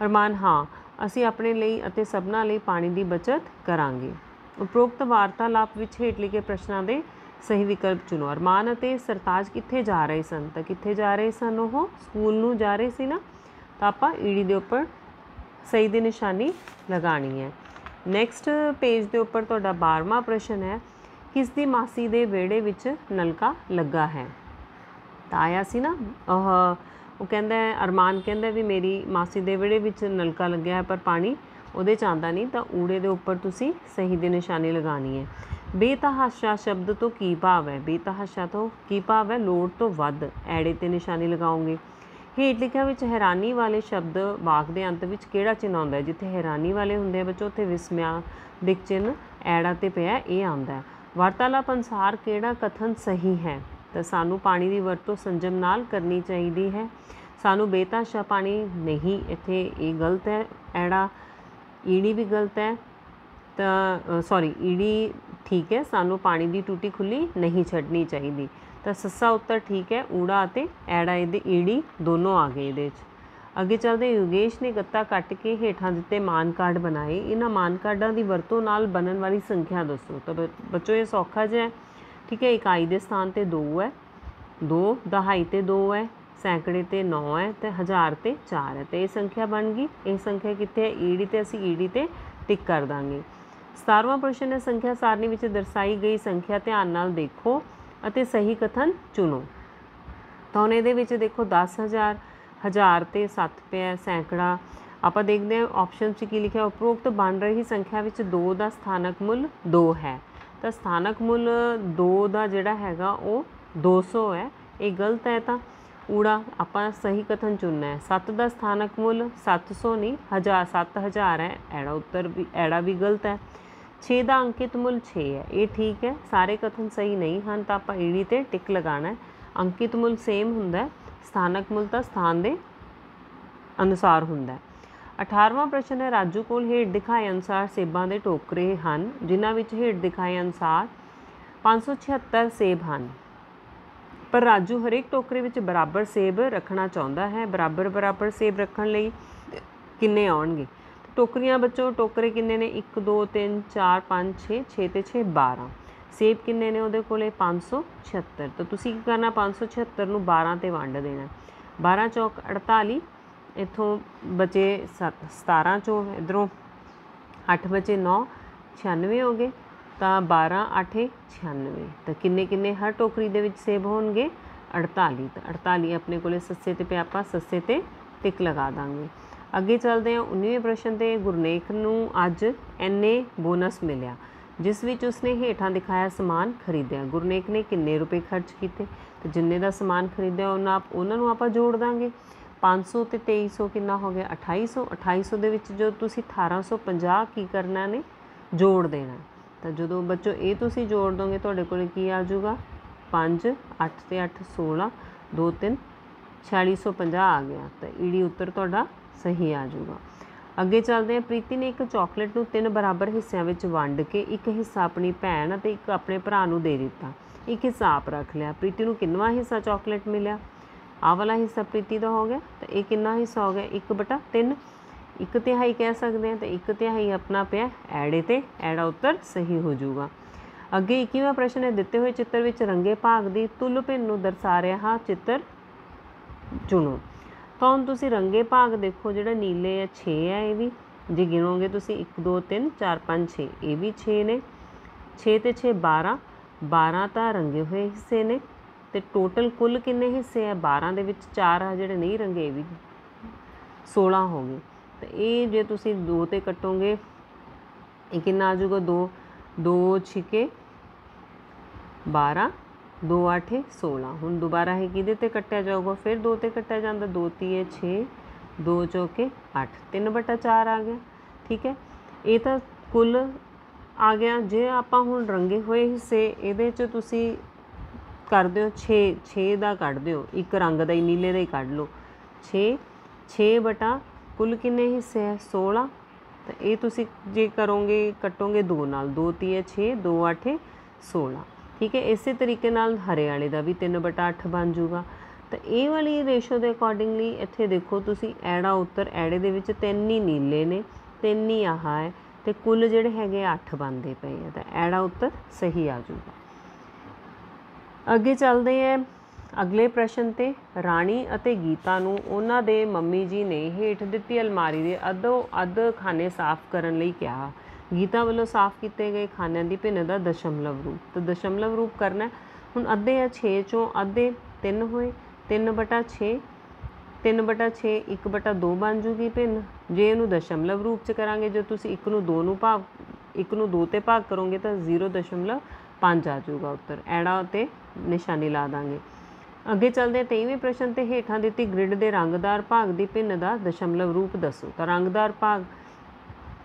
A: ਅਰਮਾਨ ਹਾਂ ਅਸੀਂ ਆਪਣੇ ਲਈ ਅਤੇ ਸਭਨਾਂ ਲਈ ਪਾਣੀ ਦੀ ਬਚਤ ਕਰਾਂਗੇ। ਉਪਰੋਕਤ ਵਾਰਤਾਲਾਪ ਵਿੱਚ ਹੇਠ ਲਿਖੇ ਪ੍ਰਸ਼ਨਾਂ ਦੇ ਸਹੀ ਵਿਕਲਪ ਚੁਣੋ। ਅਰਮਾਨ ਅਤੇ ਸਰਤਾਜ ਕਿੱਥੇ ਜਾ ਰਹੇ ਸਨ? ਤਾਂ ਕਿੱਥੇ ਜਾ ਰਹੇ ਸਨ? ਉਹ ਸਕੂਲ ਨੂੰ ਜਾ ਰਹੇ ਸੀ ਨਾ, ਤਾਂ ਆਪਾਂ ਈੜੀ ਦੇ ਉੱਪਰ ਸਹੀ ਦੀ ਨਿਸ਼ਾਨੀ ਲਗਾਉਣੀ ਹੈ। ਨੈਕਸਟ ਪੇਜ ਦੇ ਉੱਪਰ ਤੁਹਾਡਾ 12ਵਾਂ ਪ੍ਰਸ਼ਨ ਹੈ, ਕਿਸ ਦੀ ਮਾਸੀ ਦੇ ਵਿਹੜੇ ਵਿੱਚ ਨਲਕਾ ਲੱਗਾ ਹੈ? ਤਾਂ ਆਇਆ ਸੀ ਨਾ ਉਹ ਕਹਿੰਦਾ ਅਰਮਾਨ ਕਹਿੰਦਾ ਵੀ ਮੇਰੀ ਮਾਸੀ ਦੇ ਵਿਹੜੇ ਵਿੱਚ ਨਲਕਾ ਲੱਗਿਆ ਹੈ ਪਰ ਪਾਣੀ ਉਹਦੇ 'ਚ ਆਉਂਦਾ ਨਹੀਂ, ਤਾਂ ਊੜੇ ਦੇ ਉੱਪਰ ਤੁਸੀਂ ਸਹੀ ਦੀ ਨਿਸ਼ਾਨੀ ਲਗਾਉਣੀ ਹੈ। ਬੇਤਹਾਸ਼ਾ ਸ਼ਬਦ ਤੋਂ ਕੀ ਭਾਵ ਹੈ? ਬੇਤਹਾਸ਼ਾ ਤੋਂ ਕੀ ਭਾਵ ਹੈ? ਲੋੜ ਤੋਂ ਵੱਧ। ਐੜੇ 'ਤੇ ਨਿਸ਼ਾਨੀ ਲਗਾਓਗੇ। ਹੇਠ ਲਿਖਿਆਂ ਵਿੱਚ ਹੈਰਾਨੀ ਵਾਲੇ ਸ਼ਬਦ ਵਾਕ ਦੇ ਅੰਤ ਵਿੱਚ ਕਿਹੜਾ ਚਿੰਨ੍ਹ ਆਉਂਦਾ ਹੈ? ਜਿੱਥੇ ਹੈਰਾਨੀ ਵਾਲੇ ਹੁੰਦੇ ਆ ਬੱਚੋ ਉੱਥੇ ਵਿਸਮਆਦਿਕ ਚਿੰਨ੍ਹ ਐੜਾ 'ਤੇ ਪਿਆ ਇਹ ਆਉਂਦਾ। ਵਾਰਤਾਲਾਪ ਅਨੁਸਾਰ ਕਿਹੜਾ ਕਥਨ ਸਹੀ ਹੈ? ਤਾਂ ਸਾਨੂੰ ਪਾਣੀ ਦੀ ਵਰਤੋਂ ਸੰਜਮ ਨਾਲ ਕਰਨੀ ਚਾਹੀਦੀ ਹੈ। ਸਾਨੂੰ ਬੇਤਹਾਸ਼ਾ ਪਾਣੀ ਨਹੀਂ, ਇੱਥੇ ਇਹ ਗਲਤ ਹੈ ਐੜਾ। ਈੜੀ ਵੀ ਗਲਤ ਹੈ, ਤਾਂ ਈੜੀ ਠੀਕ ਹੈ, ਸਾਨੂੰ ਪਾਣੀ ਦੀ ਟੂਟੀ ਖੁੱਲ੍ਹੀ ਨਹੀਂ ਛੱਡਣੀ ਚਾਹੀਦੀ। ਤਾਂ ਸੱਸਾ ਉੱਤਰ ਠੀਕ ਹੈ, ਊੜਾ ਅਤੇ ਐੜਾ ਇਹਦੇ ਈੜੀ ਦੋਨੋਂ ਆ ਗਏ ਇਹਦੇ 'ਚ। ਅੱਗੇ ਚੱਲਦੇ ਯੋਗੇਸ਼ ਨੇ ਗੱਤਾ ਕੱਟ ਕੇ ਹੇਠਾਂ ਦਿੱਤੇ ਮਾਨ ਕਾਰਡ ਬਣਾਏ, ਇਹਨਾਂ ਮਾਨ ਕਾਰਡਾਂ ਦੀ ਵਰਤੋਂ ਨਾਲ ਬਣਨ ਵਾਲੀ ਸੰਖਿਆ ਦੱਸੋ। ਤਾਂ ਬੱਚੋ ਇਹ ਸੌਖਾ ਜਿਹਾ ਹੈ, ਠੀਕ ਹੈ। ਇਕਾਈ ਦੇ ਸਥਾਨ 'ਤੇ 2 ਹੈ, 2 ਦਹਾਈ 'ਤੇ 2 ਹੈ, ਸੈਂਕੜੇ 'ਤੇ 9 ਹੈ, ਅਤੇ 1000 'ਤੇ 4 ਹੈ। ਅਤੇ ਇਹ ਸੰਖਿਆ ਬਣ ਗਈ। ਇਹ ਸੰਖਿਆ ਕਿੱਥੇ ਹੈ? ਈੜੀ 'ਤੇ ਅਸੀਂ ਈੜੀ 'ਤੇ ਟਿਕ ਕਰ ਦਾਂਗੇ। 17ਵਾਂ ਪ੍ਰਸ਼ਨ ਹੈ, ਸੰਖਿਆ ਸਾਰਣੀ ਵਿੱਚ ਦਰਸਾਈ ਗਈ ਸੰਖਿਆ ਧਿਆਨ ਨਾਲ ਦੇਖੋ ਅਤੇ ਸਹੀ ਕਥਨ ਚੁਣੋ। ਤਾਂ ਹੁਣ ਇਹਦੇ ਵਿੱਚ ਦੇਖੋ 10,000, 1000 'ਤੇ 7 ਪਿਆ, ਸੈਂਕੜਾ। ਆਪਾਂ ਦੇਖਦੇ ਹਾਂ ਆਪਸ਼ਨ 'ਚ ਕੀ ਲਿਖਿਆ, ਉਪਰੋਕਤ ਬਣ ਰਹੀ ਸੰਖਿਆ ਵਿੱਚ 2 ਦਾ ਸਥਾਨਕ ਮੁੱਲ 2 ਹੈ। ਤਾਂ ਸਥਾਨਕ ਮੁੱਲ 2 ਦਾ ਜਿਹੜਾ ਹੈਗਾ ਉਹ 200 ਹੈ, ਇਹ ਗਲਤ ਹੈ। ਤਾਂ ਊੜਾ ਆਪਾਂ ਸਹੀ ਕਥਨ ਚੁਣਨਾ ਹੈ। 7 ਦਾ ਸਥਾਨਕ ਮੁੱਲ 700 ਨਹੀਂ 1000, 7000 ਹੈ, ਐੜਾ ਉੱਤਰ ਵੀ ਐੜਾ ਵੀ ਗਲਤ ਹੈ। 6 ਦਾ ਅੰਕਿਤ ਮੁੱਲ 6 ਹੈ, ਇਹ ਠੀਕ ਹੈ। ਸਾਰੇ ਕਥਨ ਸਹੀ ਨਹੀਂ ਹਨ, ਤਾਂ ਆਪਾਂ ਈੜੀ 'ਤੇ ਟਿਕ ਲਗਾਉਣਾ ਹੈ। ਅੰਕਿਤ ਮੁੱਲ ਸੇਮ ਹੁੰਦਾ, ਸਥਾਨਕ ਮੁੱਲ ਤਾਂ ਸਥਾਨ ਦੇ ਅਨੁਸਾਰ ਹੁੰਦਾ। 18ਵਾਂ ਪ੍ਰਸ਼ਨ ਹੈ, ਰਾਜੂ ਕੋਲ ਹੇਠ ਦਿਖਾਏ ਅਨੁਸਾਰ ਸੇਬਾਂ ਦੇ ਟੋਕਰੇ ਹਨ, ਜਿਨ੍ਹਾਂ ਵਿੱਚ ਹੇਠ ਦਿਖਾਏ ਅਨੁਸਾਰ 576 ਸੇਬ ਹਨ। पर राजू हरेक टोकरे विच बराबर सेब रखना चाहुंदा है। बराबर बराबर सेब रखण लई किन्ने आउणगे? टोकरियां बच्चों टोकरे किन्ने ने? 1 2 3 4 5 6 6 ते 6 12। सेब किन्ने ने उहदे कोले? 576। तो तुसीं की करना? 576 नूं 12 ते वंड देना। 12 चौक 48, इत्थों बचे 17 चों इधरों 8 बचे 9, 96 हो गए। तो 12 8 96। तो किन्ने किन्ने हर टोकरी दे विच सेब होणगे? 48। तो 48 अपने कोले सस्से ते पिया, आपां सस्से ते टिक लगा दांगे। अगे चलते हैं 19वें प्रश्न ते। गुरनेक नूं अज इन्ने बोनस मिलिया जिस विच उसने हेठां दिखाया समान खरीदिया। गुरनेक ने किन्ने रुपए खर्च किए? तो जिन्ने दा समान खरीदिया उन्होंने आपां जोड़ दांगे। 500 ते 2300 कितना हो गया? 2800। 2800 दे विच जो तुसी 1850 की करना ने? जोड़ देना। तो जो बच्चों ये तुसी जोड़ दोगे तुहाडे कोल की आ जाऊगा? 5 8 ते 8 16 2 3 4650 आ गया। तो ईडी उत्तर तुहाडा सही आ जाऊगा। अगे चलते हैं। प्रीति ने एक चॉकलेट नूं 3 बराबर हिस्सों में वंड के एक हिस्सा अपनी भैन ते एक अपने भरा नूं दे दिता। एक हिस्सा आप रख लिया। प्रीति नूं किन्नवां हिस्सा चॉकलेट मिलिया? आ वाला हिस्सा प्रीति का हो गया। तो ये कितना हिस्सा हो गया? 1/3। 1/3 कह सकते हैं। तो 1/3 अपना पिया ऐड़े ते ऐड़ा उत्तर सही हो जाऊगा। अगे 21वां प्रश्न है। दिते हुए चित्र विच रंगे भाग की तुल भिन्न नूं दर्शा रहा चित्र चुनो। तो हुण तुसीं रंगे भाग देखो, जिहड़ा नीले है 6 है, ये भी जे गिनोगे तुसीं 1 2 3 4 5 6, ये भी 6 ने। 6 ते 6 12, 12 तो रंगे हुए हिस्से ने। तो टोटल कुल किन्ने हिस्से है? 12 दे विच 4 आ जिहड़े नहीं रंगे, ये भी 16 हो गए। तो ये जे तुसीं 2 ते कटोगे ये कितना आ जाऊगा? 2 2 6 12 2 8 16। हुण दोबारा है किहदे ते कट्टिया जाऊगा? फिर 2 ते कट्टिया जांदा। 2 3 6 2 चौके 8, 3/4 आ गया। ठीक है, ये तो कुल आ गया। जे आपां हुण रंगे हुए हिस्से इहदे च तुसीं कर दिओ 6 का कढ़ दिओ, एक रंग का ही नीले का ही कढ़ लो। 6 बटा कुल किन्ने हिस्से है? 16। तो ये तुसीं जे करोगे कटोगे 2 नाल, 2 3 6 2 8 16। ठीक है, इस तरीके नाल हरे वाले का भी 3/8 बन जूगा। तो ये वाली रेशो के अकॉर्डिंगली इत्थे देखो तुसीं ऐड़ा उत्तर ऐड़े दे विच 3 ही नीले ने, 3 ही आह है, तो कुल जिहड़े हैगे 8 बनते पे है। तो ऐड़ा उत्तर सही आ जूगा। अगे चलते हैं अगले प्रश्न ते। राणी अते गीता नूं उन्हां दे मम्मी जी ने हेठ दित्ती अलमारी दे अद्धो अध खाने साफ करन लई कहा। गीता वालों साफ किए गए खानों की भिन्न का दशमलव रूप। तो दशमलव रूप करना हुण अद्धे है 6 चों अद्धे 3 होए, 3/6, 3/6 1/2 बन जूगी भिन्न। जे इनू दशमलव रूप च करांगे, जो तुसीं 1 नूं 2 नूं भाग 1 नूं 2 ते भाग करोगे तो 0.5 आ जाऊगा उत्तर। ऐड़ा ते निशानी ला देंगे। अगे चलते 23वें प्रश्न ते। हेठां दित्ती ग्रिड के रंगदार भाग की भिन्न का दशमलव रूप दसो। तो रंगदार भाग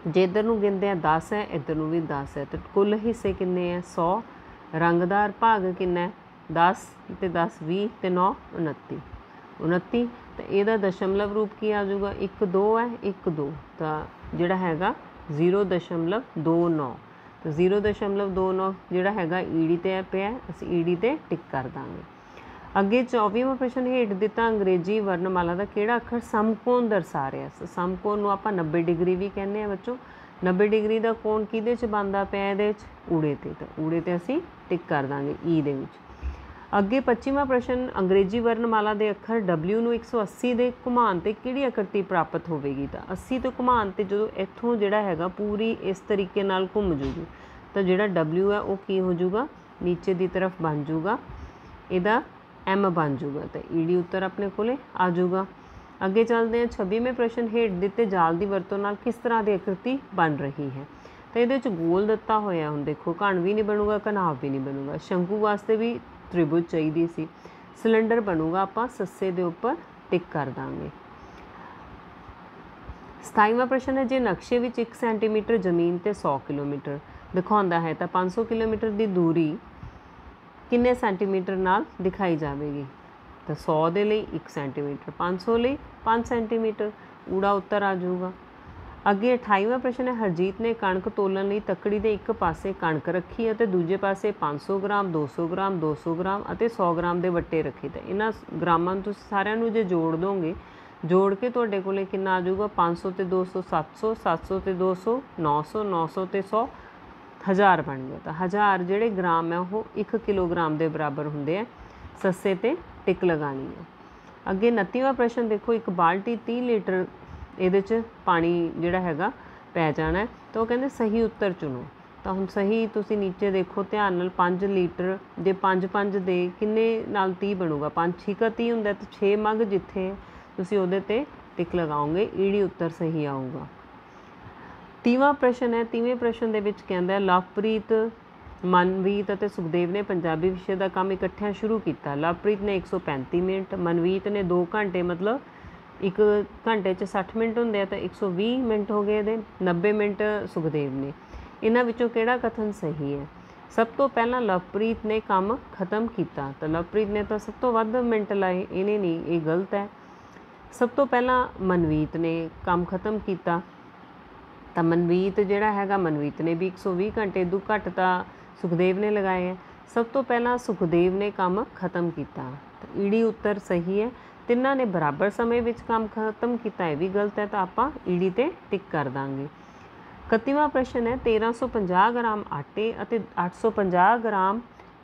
A: जे इधर नूं गिनते हैं 10 है, इधर नूं भी 10 है। तो कुल हिस्से किन्ने हैं? 100। रंगदार भाग किन्ना है? 10 ते 10 20 ते 9 29। 29। तो यदा दशमलव रूप की आ जाऊगा? 1 2 है 1 2। तो जिहड़ा हैगा 0.29। तो 0.29 जिहड़ा हैगा ईडी ते पिया, असीं ईडी ते टिक कर दांगे। अगे 24वां प्रश्न। हेठ दिता अंग्रेजी वर्णमाला का किहड़ा अखर समकोण दर्शा रहा है? समकोण नूं आपां 90 डिग्री भी कहने हैं बच्चों। 90 डिग्री का कोण किहदे च बनदा पिया? इहदे च ऊड़े ते। तो ऊड़े ते असीं टिक कर दांगे ई दे विच। अगे 25वां प्रश्न। अंग्रेजी वर्णमाला के अखर W नूं 180 के घुमान ते किहड़ी आकृति प्राप्त होवेगी? तो 80 तो घुमान ते जो इत्थों जिहड़ा हैगा पूरी इस तरीके नाल घुम जूगी। तो जिहड़ा W है वो की हो जूगा? नीचे की तरफ बन जूगा, इहदा M बन जूगा। तो ईडी उत्तर अपने कोले आ जूगा। अगे चलते हैं 26वें प्रश्न। हेठ दिते जाल की वरतों नाल किस तरह की आकृति बन रही है? तो ये गोल दिता होया, हुण देखो घन भी नहीं बनूगा, घनाव भी नहीं बनूगा। शंकु वास्ते भी त्रिभुज चाहिए सी। सिलेंडर बनूगा, आपां सस्से दे उपर टिक कर देंगे। 27वां प्रश्न है। जे नक्शे विच 1 सेंटीमीटर जमीन ते 100 किलोमीटर दिखाता है तो 500 किलोमीटर की दूरी किन्ने सेंटीमीटर नाल दिखाई जाएगी? तो 100 के लिए 1 सेंटीमीटर, 500 लिए 5 सेंटीमीटर। ऊड़ा उत्तर आ जाऊगा। ਅੱਗੇ 28ਵਾਂ ਪ੍ਰਸ਼ਨ ਹੈ, ਹਰਜੀਤ ਨੇ ਕਣਕ ਤੋਲਣ ਲਈ ਤੱਕੜੀ ਦੇ ਇੱਕ ਪਾਸੇ ਕਣਕ ਰੱਖੀ ਅਤੇ ਦੂਜੇ ਪਾਸੇ 500 ਗ੍ਰਾਮ 200 ਗ੍ਰਾਮ 200 ਗ੍ਰਾਮ ਅਤੇ 100 ਗ੍ਰਾਮ ਦੇ ਵੱਟੇ ਰੱਖੇ। ਤਾਂ ਇਹਨਾਂ ਗ੍ਰਾਮਾਂ ਨੂੰ ਤੁਸੀਂ ਸਾਰਿਆਂ ਨੂੰ ਜੇ ਜੋੜ ਦੋਗੇ, ਜੋੜ ਕੇ ਤੁਹਾਡੇ ਕੋਲੇ ਕਿੰਨਾ ਆ ਜਾਊਗਾ, 500 ਤੇ 200 700, 700 ਤੇ 200 900, 900 ਤੇ 100 1000 ਬਣ ਗਿਆ। ਤਾਂ 1000 ਜਿਹੜੇ ਗ੍ਰਾਮ ਹੈ ਉਹ 1 ਕਿਲੋਗ੍ਰਾਮ ਦੇ ਬਰਾਬਰ ਹੁੰਦੇ ਆ। ਸੱਸੇ ਤੇ ਟਿਕ ਲਗਾਣੀ ਹੈ। ਅੱਗੇ 29ਵਾਂ ਪ੍ਰਸ਼ਨ ਦੇਖੋ, ਇੱਕ ਬਾਲਟੀ 30 ਲੀਟਰ ਇਹਦੇ 'ਚ ਪਾਣੀ ਜਿਹੜਾ ਹੈਗਾ ਪੈ ਜਾਣਾ। ਤਾਂ ਉਹ ਕਹਿੰਦੇ ਸਹੀ ਉੱਤਰ ਚੁਣੋ। ਤਾਂ ਹੁਣ ਸਹੀ ਤੁਸੀਂ ਨੀਚੇ ਦੇਖੋ ਧਿਆਨ ਨਾਲ, 5 ਲੀਟਰ ਜੇ 5 ਦੇ ਕਿੰਨੇ ਨਾਲ 30 ਬਣੂਗਾ, 5 6 30 ਹੁੰਦਾ ਤਾਂ 6 ਮੱਗ ਜਿੱਥੇ ਤੁਸੀਂ ਉਹਦੇ 'ਤੇ ਟਿਕ ਲਗਾਓਗੇ, ਈੜੀ ਉੱਤਰ ਸਹੀ ਆਊਗਾ। 30ਵਾਂ ਪ੍ਰਸ਼ਨ ਹੈ, 30ਵੇਂ ਪ੍ਰਸ਼ਨ ਦੇ ਵਿੱਚ ਕਹਿੰਦਾ ਲਵਪ੍ਰੀਤ, ਮਨਵੀਤ ਅਤੇ ਸੁਖਦੇਵ ਨੇ ਪੰਜਾਬੀ ਵਿਸ਼ੇ ਦਾ ਕੰਮ ਇਕੱਠਿਆਂ ਸ਼ੁਰੂ ਕੀਤਾ। ਲਵਪ੍ਰੀਤ ਨੇ 135 ਮਿੰਟ, ਮਨਵੀਤ ਨੇ 2 ਘੰਟੇ, ਮਤਲਬ 1 ਘੰਟੇ 'ਚ 60 ਮਿੰਟ ਹੁੰਦੇ ਆ ਤਾਂ 120 ਮਿੰਟ ਹੋ ਗਏ ਇਹਦੇ, 90 ਮਿੰਟ ਸੁਖਦੇਵ ਨੇ। ਇਹਨਾਂ ਵਿੱਚੋਂ ਕਿਹੜਾ ਕਥਨ ਸਹੀ ਹੈ? ਸਭ ਤੋਂ ਪਹਿਲਾਂ ਲਵਪ੍ਰੀਤ ਨੇ ਕੰਮ ਖਤਮ ਕੀਤਾ। ਤਾਂ ਲਵਪ੍ਰੀਤ ਨੇ ਤਾਂ ਸਭ ਤੋਂ ਵੱਧ ਮਿੰਟ ਲਾਏ, ਇਹਨੇ ਨਹੀਂ, ਇਹ ਗਲਤ ਹੈ। ਸਭ ਤੋਂ ਪਹਿਲਾਂ ਮਨਵੀਤ ਨੇ ਕੰਮ ਖਤਮ ਕੀਤਾ। ਤਾਂ ਮਨਵੀਤ ਜਿਹੜਾ ਹੈਗਾ, ਮਨਵੀਤ ਨੇ ਵੀ 120 ਘੰਟੇ, ਇਦੋਂ ਘੱਟ ਤਾਂ ਸੁਖਦੇਵ ਨੇ ਲਗਾਏ ਹੈ। ਸਭ ਤੋਂ ਪਹਿਲਾਂ ਸੁਖਦੇਵ ਨੇ ਕੰਮ ਖਤਮ ਕੀਤਾ। ਤਾਂ ਈੜੀ ਉੱਤਰ ਸਹੀ ਹੈ। ਤਿੰਨਾਂ ਨੇ ਬਰਾਬਰ ਸਮੇਂ ਵਿੱਚ ਕੰਮ ਖਤਮ ਕੀਤਾ, ਇਹ ਵੀ ਗਲਤ ਹੈ। ਤਾਂ ਆਪਾਂ ਈੜੀ 'ਤੇ ਟਿਕ ਕਰ ਦਾਂਗੇ। 31ਵਾਂ ਪ੍ਰਸ਼ਨ ਹੈ, 1350 ਗ੍ਰਾਮ ਆਟੇ ਅਤੇ 850 ਗ੍ਰਾਮ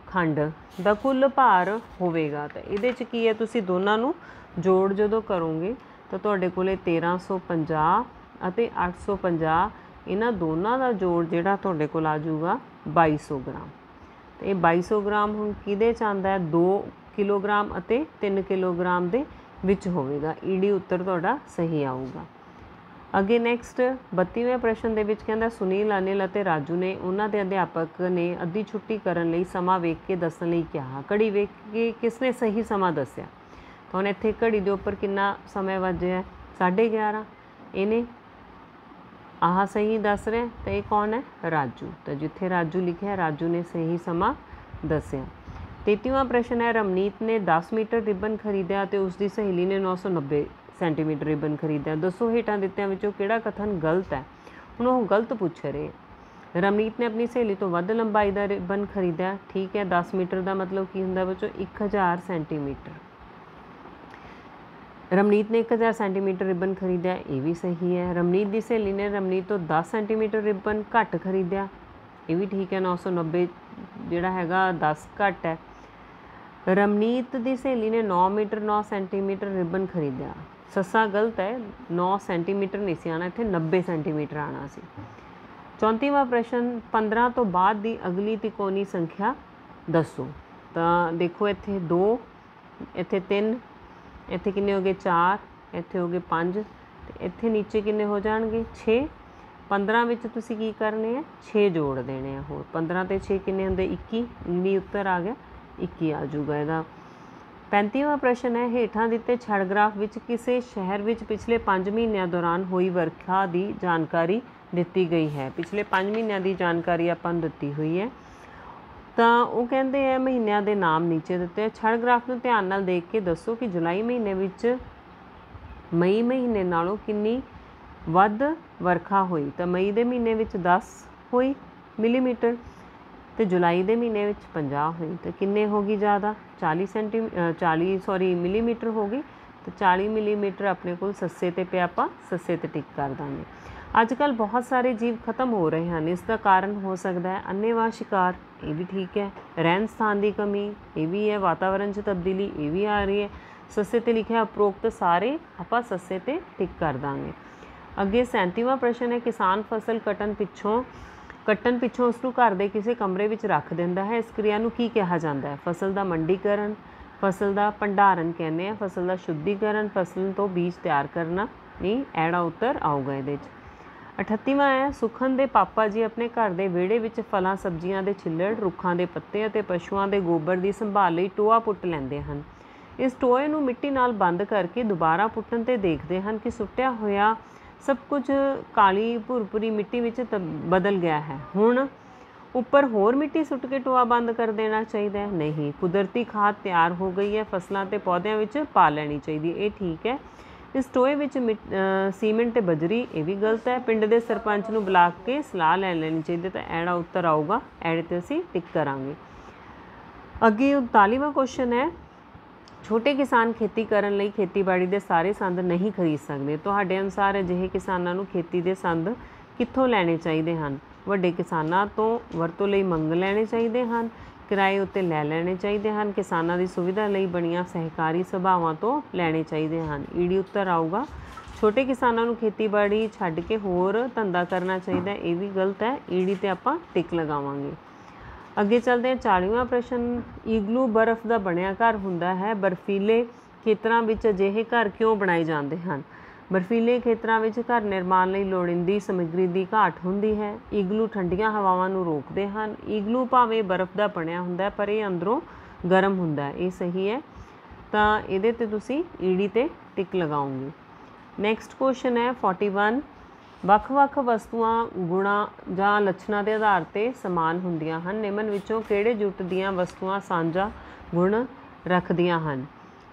A: ਖੰਡ ਦਾ ਕੁੱਲ ਭਾਰ ਹੋਵੇਗਾ। ਤਾਂ ਇਹਦੇ 'ਚ ਕੀ ਹੈ, ਤੁਸੀਂ ਦੋਨਾਂ ਨੂੰ ਜੋੜ ਜਦੋਂ ਕਰੋਗੇ ਤਾਂ ਤੁਹਾਡੇ ਕੋਲੇ 1350 ਅਤੇ 850, ਇਹਨਾਂ ਦੋਨਾਂ ਦਾ ਜੋੜ ਜਿਹੜਾ ਤੁਹਾਡੇ ਕੋਲ ਆ ਜਾਊਗਾ 2200 ਗ੍ਰਾਮ। ਅਤੇ ਇਹ 2200 ਗ੍ਰਾਮ ਹੁਣ ਕਿਹਦੇ 'ਚ ਆਉਂਦਾ ਹੈ, 2 ਕਿਲੋਗ੍ਰਾਮ ਅਤੇ 3 ਕਿਲੋਗ੍ਰਾਮ ਦੇ ਵਿੱਚ ਹੋਵੇਗਾ। ਈਡੀ ਉੱਤਰ ਤੁਹਾਡਾ ਸਹੀ ਆਊਗਾ। ਅੱਗੇ ਨੈਕਸਟ 32ਵੇਂ ਪ੍ਰਸ਼ਨ ਦੇ ਵਿੱਚ ਕਹਿੰਦਾ ਸੁਨੀਲ, ਅਨਿਲ ਅਤੇ ਰਾਜੂ ਨੇ ਉਹਨਾਂ ਦੇ ਅਧਿਆਪਕ ਨੇ ਅੱਧੀ ਛੁੱਟੀ ਕਰਨ ਲਈ ਸਮਾਂ ਵੇਖ ਕੇ ਦੱਸਣ ਲਈ ਕਿਹਾ। ਘੜੀ ਵੇਖ ਕੇ ਕਿਸਨੇ ਸਹੀ ਸਮਾਂ ਦੱਸਿਆ? ਤਾਂ ਹੁਣ ਇੱਥੇ ਘੜੀ ਦੇ ਉੱਪਰ ਕਿੰਨਾ ਸਮਾਂ ਵੱਜਿਆ, 11:30। ਇਹਨੇ ਆਹ ਸਹੀ ਦੱਸ ਰਿਹਾ। ਤਾਂ ਇਹ ਕੌਣ ਹੈ, ਰਾਜੂ। ਤਾਂ ਜਿੱਥੇ ਰਾਜੂ ਲਿਖਿਆ, ਰਾਜੂ ਨੇ ਸਹੀ ਸਮਾਂ ਦੱਸਿਆ। 33ਵਾਂ ਪ੍ਰਸ਼ਨ ਹੈ, ਰਮਨੀਤ ਨੇ 10 ਮੀਟਰ ਰਿਬਨ ਖਰੀਦਿਆ ਅਤੇ ਉਸ ਦੀ ਸਹੇਲੀ ਨੇ 990 ਸੈਂਟੀਮੀਟਰ ਰਿਬਨ ਖਰੀਦਿਆ। ਦੱਸੋ ਹੇਠਾਂ ਦਿੱਤਿਆਂ ਵਿੱਚੋਂ ਕਿਹੜਾ ਕਥਨ ਗਲਤ ਹੈ? ਹੁਣ ਉਹ ਗਲਤ ਪੁੱਛ ਰਹੇ। ਰਮਨੀਤ ਨੇ ਆਪਣੀ ਸਹੇਲੀ ਤੋਂ ਵੱਧ ਲੰਬਾਈ ਦਾ ਰਿਬਨ ਖਰੀਦਿਆ, ਠੀਕ ਹੈ। 10 ਮੀਟਰ ਦਾ ਮਤਲਬ ਕੀ ਹੁੰਦਾ ਬੱਚੋ, 1000 ਸੈਂਟੀਮੀਟਰ। ਰਮਨੀਤ ਨੇ 1000 ਸੈਂਟੀਮੀਟਰ ਰਿਬਨ ਖਰੀਦਿਆ, ਇਹ ਵੀ ਸਹੀ ਹੈ। ਰਮਨੀਤ ਦੀ ਸਹੇਲੀ ਨੇ ਰਮਨੀਤ ਤੋਂ 10 ਸੈਂਟੀਮੀਟਰ ਰਿਬਨ ਘੱਟ ਖਰੀਦਿਆ, ਇਹ ਵੀ ਠੀਕ ਹੈ। 990 ਜਿਹੜਾ ਹੈਗਾ 10 ਘੱਟ ਹੈ। ਰਮਨੀਤ ਦੀ ਸਹੇਲੀ ਨੇ 9 ਮੀਟਰ 9 ਸੈਂਟੀਮੀਟਰ ਰਿਬਨ ਖਰੀਦਿਆ, ਸੱਸਾ ਗਲਤ ਹੈ। 9 ਸੈਂਟੀਮੀਟਰ ਨਹੀਂ ਸੀ ਆਉਣਾ, ਇੱਥੇ 90 ਸੈਂਟੀਮੀਟਰ ਆਉਣਾ ਸੀ। 34ਵਾਂ ਪ੍ਰਸ਼ਨ, 15 ਤੋਂ ਬਾਅਦ ਦੀ ਅਗਲੀ ਤਿਕੋਣੀ ਸੰਖਿਆ ਦੱਸੋ। ਤਾਂ ਦੇਖੋ ਇੱਥੇ 2, ਇੱਥੇ 3, ਇੱਥੇ ਕਿੰਨੇ ਹੋ ਗਏ 4, ਇੱਥੇ ਹੋ ਗਏ 5, ਅਤੇ ਇੱਥੇ ਨੀਚੇ ਕਿੰਨੇ ਹੋ ਜਾਣਗੇ 6। 15 ਵਿੱਚ ਤੁਸੀਂ ਕੀ ਕਰਨੇ ਆ, 6 ਜੋੜ ਦੇਣੇ ਆ ਹੋਰ। 15 ਅਤੇ 6 ਕਿੰਨੇ ਹੁੰਦੇ 21, ਈਡੀ ਉੱਤਰ ਆ ਗਿਆ 21 ਆ ਜਾਊਗਾ ਇਹਦਾ। 35ਵਾਂ ਪ੍ਰਸ਼ਨ ਹੈ, ਹੇਠਾਂ ਦਿੱਤੇ ਛੜ ਗ੍ਰਾਫ ਵਿੱਚ ਕਿਸੇ ਸ਼ਹਿਰ ਵਿੱਚ ਪਿਛਲੇ 5 ਮਹੀਨਿਆਂ ਦੌਰਾਨ ਹੋਈ ਵਰਖਾ ਦੀ ਜਾਣਕਾਰੀ ਦਿੱਤੀ ਗਈ ਹੈ। ਪਿਛਲੇ 5 ਮਹੀਨਿਆਂ ਦੀ ਜਾਣਕਾਰੀ ਆਪਾਂ ਨੂੰ ਦਿੱਤੀ ਹੋਈ ਹੈ। ਤਾਂ ਉਹ ਕਹਿੰਦੇ ਆ ਮਹੀਨਿਆਂ ਦੇ ਨਾਮ ਨੀਚੇ ਦਿੱਤੇ ਆ। ਛੜ ਗ੍ਰਾਫ ਨੂੰ ਧਿਆਨ ਨਾਲ ਦੇਖ ਕੇ ਦੱਸੋ ਕਿ ਜੁਲਾਈ ਮਹੀਨੇ ਵਿੱਚ ਮਈ ਮਹੀਨੇ ਨਾਲੋਂ ਕਿੰਨੀ ਵੱਧ ਵਰਖਾ ਹੋਈ। ਤਾਂ ਮਈ ਦੇ ਮਹੀਨੇ ਵਿੱਚ 10 ਹੋਈ ਮਿਲੀਮੀਟਰ ਅਤੇ ਜੁਲਾਈ ਦੇ ਮਹੀਨੇ ਵਿੱਚ 50 ਹੋਈ। ਤਾਂ ਕਿੰਨੇ ਹੋ ਗਈ ਜ਼ਿਆਦਾ, 40 ਮਿਲੀਮੀਟਰ ਹੋ ਗਈ। ਤਾਂ 40 ਮਿਲੀਮੀਟਰ ਆਪਣੇ ਕੋਲ ਸੱਸੇ 'ਤੇ ਪਿਆ, ਆਪਾਂ ਸੱਸੇ 'ਤੇ ਟਿਕ ਕਰ ਦਾਂਗੇ। ਅੱਜ ਕੱਲ੍ਹ ਬਹੁਤ ਸਾਰੇ ਜੀਵ ਖਤਮ ਹੋ ਰਹੇ ਹਨ, ਇਸ ਦਾ ਕਾਰਨ ਹੋ ਸਕਦਾ ਹੈ ਅੰਨ੍ਹੇਵਾਹ ਸ਼ਿਕਾਰ, ਇਹ ਵੀ ਠੀਕ ਹੈ। ਰਹਿਣ ਸਥਾਨ ਦੀ ਕਮੀ, ਇਹ ਵੀ ਹੈ। ਵਾਤਾਵਰਣ 'ਚ ਤਬਦੀਲੀ, ਇਹ ਵੀ ਆ ਰਹੀ ਹੈ। ਸੱਸੇ 'ਤੇ ਲਿਖਿਆ ਉਪਰੋਕਤ ਸਾਰੇ ਆਪਾਂ ਸੱਸੇ 'ਤੇ ਟਿਕ ਕਰ ਦਾਂਗੇ। ਅੱਗੇ 37ਵਾਂ ਪ੍ਰਸ਼ਨ ਹੈ, ਕਿਸਾਨ ਫਸਲ ਕੱਟਣ ਪਿੱਛੋਂ ਉਸ ਨੂੰ ਘਰ ਦੇ ਕਿਸੇ ਕਮਰੇ ਵਿੱਚ ਰੱਖ ਦਿੰਦਾ ਹੈ। ਇਸ ਕਿਰਿਆ ਨੂੰ ਕੀ ਕਿਹਾ ਜਾਂਦਾ ਹੈ? ਫਸਲ ਦਾ ਮੰਡੀਕਰਨ, ਫਸਲ ਦਾ ਭੰਡਾਰਨ ਕਹਿੰਦੇ ਆ, ਫਸਲ ਦਾ ਸ਼ੁੱਧੀਕਰਨ, ਫਸਲ ਤੋਂ ਬੀਜ ਤਿਆਰ ਕਰਨਾ। ਨਹੀਂ, ਐੜਾ ਉੱਤਰ ਆਊਗਾ ਇਹਦੇ 'ਚ। 38ਵਾਂ ਹੈ, ਸੁਖਨ ਦੇ ਪਾਪਾ ਜੀ ਆਪਣੇ ਘਰ ਦੇ ਵਿਹੜੇ ਵਿੱਚ ਫਲਾਂ ਸਬਜ਼ੀਆਂ ਦੇ ਛਿੱਲੜ, ਰੁੱਖਾਂ ਦੇ ਪੱਤੇ ਅਤੇ ਪਸ਼ੂਆਂ ਦੇ ਗੋਬਰ ਦੀ ਸੰਭਾਲ ਲਈ ਟੋਆ ਪੁੱਟ ਲੈਂਦੇ ਹਨ। ਇਸ ਟੋਏ ਨੂੰ ਮਿੱਟੀ ਨਾਲ ਬੰਦ ਕਰਕੇ ਦੁਬਾਰਾ ਪੁੱਟਣ 'ਤੇ ਦੇਖਦੇ ਹਨ ਕਿ ਸੁੱਟਿਆ ਹੋਇਆ ਸਭ ਕੁਝ ਕਾਲੀ ਭੁਰਭੁਰੀ ਮਿੱਟੀ ਵਿੱਚ ਬਦਲ ਗਿਆ ਹੈ। ਹੁਣ ਉੱਪਰ ਹੋਰ ਮਿੱਟੀ ਸੁੱਟ ਕੇ ਟੋਆ ਬੰਦ ਕਰ ਦੇਣਾ ਚਾਹੀਦਾ ਹੈ? ਨਹੀਂ, ਕੁਦਰਤੀ ਖਾਦ ਤਿਆਰ ਹੋ ਗਈ ਹੈ, ਫਸਲਾਂ ਅਤੇ ਪੌਦਿਆਂ ਵਿੱਚ ਪਾ ਲੈਣੀ ਚਾਹੀਦੀ ਹੈ, ਇਹ ਠੀਕ ਹੈ। इस टोए विच सीमेंट ते बजरी, ये भी गलत है। पिंड के सरपंच नूं बुला के सलाह लै लैनी चाहिए, तो ऐड़ा उत्तर आऊगा, ऐड़े ते असीं टिक करांगे। अगे 39वां क्वेश्चन है, छोटे किसान खेती करन लई खेतीबाड़ी के सारे संद नहीं खरीद सकते। तुहाडे अनुसार अजिहे किसानां नूं खेती के संद कित्थों लैणे चाहीदे हन? वड्डे किसानां तो वरतों लई मंग लैणे चाहीदे हन, किराए उत्ते लै लैणे चाहीदे हन, किसानां दी सुविधा लई बणीਆਂ सहकारी सभावां तो लैणे चाहीदे हन। ईडी उत्तर आऊगा। छोटे किसानां नूं खेतीबाड़ी छड्ड के होर धंधा करना चाहिए, ये भी गलत है। ईडी ते आपां टिक लगावांगे। अगे चलते हैं 40वां प्रश्न, ईगलू बर्फ का बनिया घर हुंदा है, बर्फीले खेतरां विच अजिहे घर क्यों बनाए जाते हैं? बर्फीले खेतरां विच घर निर्माण लई लोड़ींदी समग्री की घाट हुंदी है। ईगलू ठंडियां हवावां नूं रोकदे हन। ईगलू भावें बर्फ का बनिया हुंदा है, पर यह अंदरों गर्म हुंदा है, ये सही है। तो इहदे ते तुसीं ईडी ते टिक लगाओगे। नैक्सट क्वेश्चन है 41, ਵੱਖ-ਵੱਖ वस्तुआं गुणां जां ਲੱਛਣਾਂ ਦੇ आधार ਤੇ समान ਹੁੰਦੀਆਂ ਹਨ। ਨਿਮਨ ਵਿੱਚੋਂ ਕਿਹੜੇ ਜੁੱਟ ਦੀਆਂ ਵਸਤੂਆਂ ਸਾਂਝਾ ਗੁਣ ਰੱਖਦੀਆਂ ਹਨ?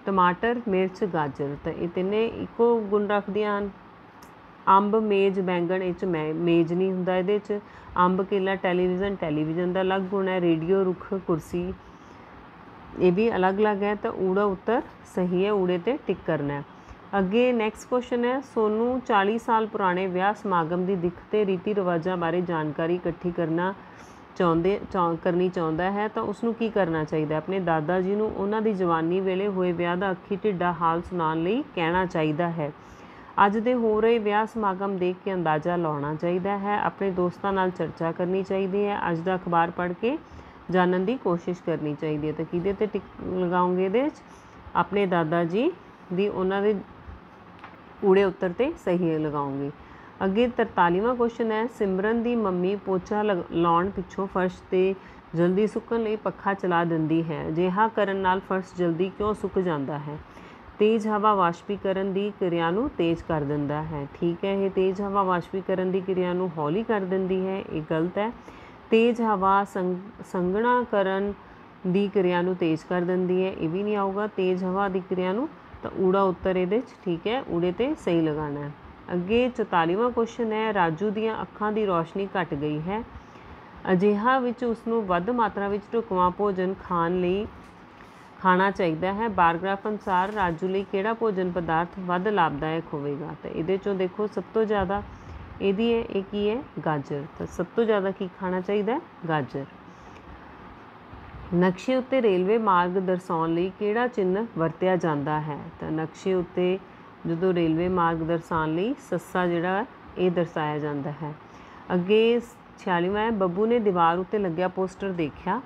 A: टमाटर, मिर्च, गाजर। तो ये तिने इको गुण रखदियां ਹਨ। अंब, मेज, बैंगन, ये मेज नहीं हुंदा। इहदे च अंब, केला, टैलीविजन का अलग गुण है। रेडियो, रुख, कुर्सी, ये भी अलग अलग है। तो ऊड़ा उत्तर सही है, ऊड़े ते टिक करना है। अगे नैक्सट क्वेश्चन है, सोनू 40 साल पुराने विआह समागम की दिख ते रीति रिवाजों बारे जानकारी इकट्ठी करनी चाहुंदा है, तो उसनूं की करना चाहिए? अपने दादा जी नूं उन्हां दी जवानी वेले होए विआह दा अखी ढिड्डा हाल सुनाउण लई कहना चाहिए है। अज दे हो रहे विआह समागम देख के अंदाज़ा लाउणा चाहिए है। अपने दोस्तां नाल चर्चा करनी चाहिए है। अज दा अखबार पढ़ के जानने की कोशिश करनी चाहिए है। तो किहदे ते टिक लगाओगे? इहदे च अपने दादा जी दी उन्हां दे ऊड़े उत्तर ते सही लगाऊंगी। अगे 43वां क्वेश्चन है, सिमरन दी मम्मी पोचा लाउण पिछों फर्श ते जल्दी सुकण लई पखा चला दिंदी है। अजिहा करन नाल फर्श जल्दी क्यों सुक जाता है? तेज़ हवा वाष्पीकरण की क्रिया नूं तेज़ कर दिंदा है। ठीक है, ये तेज़ हवा वाष्पीकरण की क्रिया नूं हौली कर दिंदी है, ये गलत है। तेज़ हवा संघणाकरण की क्रिया नूं तेज़ कर दिंदी है, ये भी नहीं आऊगा। तेज़ हवा की क्रिया नूं, तो ऊड़ा उत्तर ये ठीक है, ऊड़े ते सही लगाना है। अगे 44वां क्वेश्चन है, राजू दियां अखां की रोशनी घट गई है। अजिहा विच उसनूं वध मात्रा विच ढुकवां भोजन खाना चाहिए है। बारग्राफ अनुसार राजू लई किहड़ा भोजन पदार्थ वध लाभदायक होवेगा? तो ये चो देखो सब तो ज़्यादा यदी है, ये की है? गाजर। तो सब तो ज़्यादा की खाना चाहिए? गाजर। नक्शे उत्ते रेलवे मार्ग दर्शाउण लई किहड़ा चिन्ह वरतिया जाता है? तो नक्शे उत्ते जो रेलवे मार्ग दर्शाउण लई सस्सा जिहड़ा ये दर्शाया जाता है। अगे 46वां है, बब्बू ने दीवार उत्ते लग्या पोस्टर देखा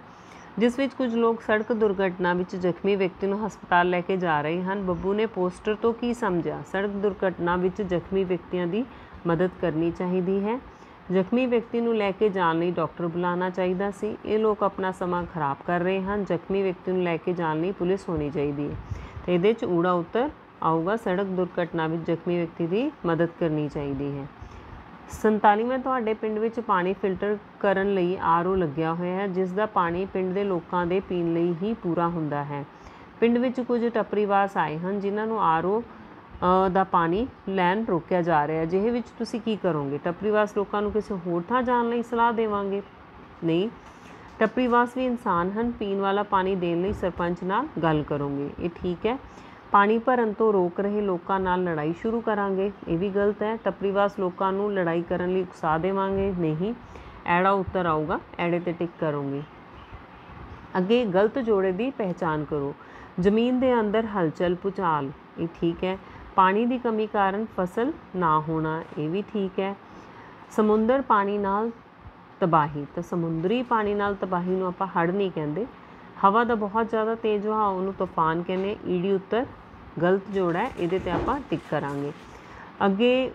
A: जिस विच कुछ लोग सड़क दुर्घटना विच जख्मी व्यक्ति नूं हस्पताल लैके जा रहे हैं। बब्बू ने पोस्टर तो की समझा? सड़क दुर्घटना विच जख्मी व्यक्तियों की मदद करनी चाहिए है। जख्मी व्यक्ति नूं लैके जाण लई डॉक्टर बुलाना चाहिए सी। ये लोग अपना समा खराब कर रहे हैं। जख्मी व्यक्ति नूं लैके जाण लई पुलिस होनी चाहिए है। तो ये ऊड़ा उत्तर आऊगा, सड़क दुर्घटना में जख्मी व्यक्ति की मदद करनी चाहिए है। 47वां, तुहाडे पिंड विच पानी फिल्टर करन लई आरओ लग्या होया है, जिसका पानी पिंड के लोगों के पीण लई ही पूरा हुंदा है। पिंड विच कुछ टपरीवास आए हैं जिन्हां नूं आरओ दा पानी लैन रोकिया जा रहा है। अजिहे विच तुसीं की करोगे? टपरीवास लोगों को किसी होर थां जाण लई सलाह देवांगे? नहीं, टपरीवास भी इंसान हैं। पीण वाला पानी देण लई सरपंच नाल गल करोगे, ये ठीक है। पानी भरन तो रोक रहे लोगों नाल लड़ाई शुरू करांगे, ये भी गलत है। टपरीवास लोगों नूं लड़ाई करन लई उकसा देवांगे? नहीं, ऐड़ा उत्तर आऊगा, ऐड़े ते टिक करोगे। अगे गलत जोड़े की पहचान करो। जमीन के अंदर हलचल, भूचाल, ये ठीक है। पानी की कमी कारण फसल ना होना, ये भी ठीक है। समुंदर पानी नाल तबाही, तो समुद्री पानी नाल तबाही नूं आपां हड़ नहीं कहते। हवा का बहुत ज़्यादा तेज वहाव उन्होंने तूफान कहने, ईडी उत्तर गलत जोड़ा है, ये आपां टिक करांगे। अगे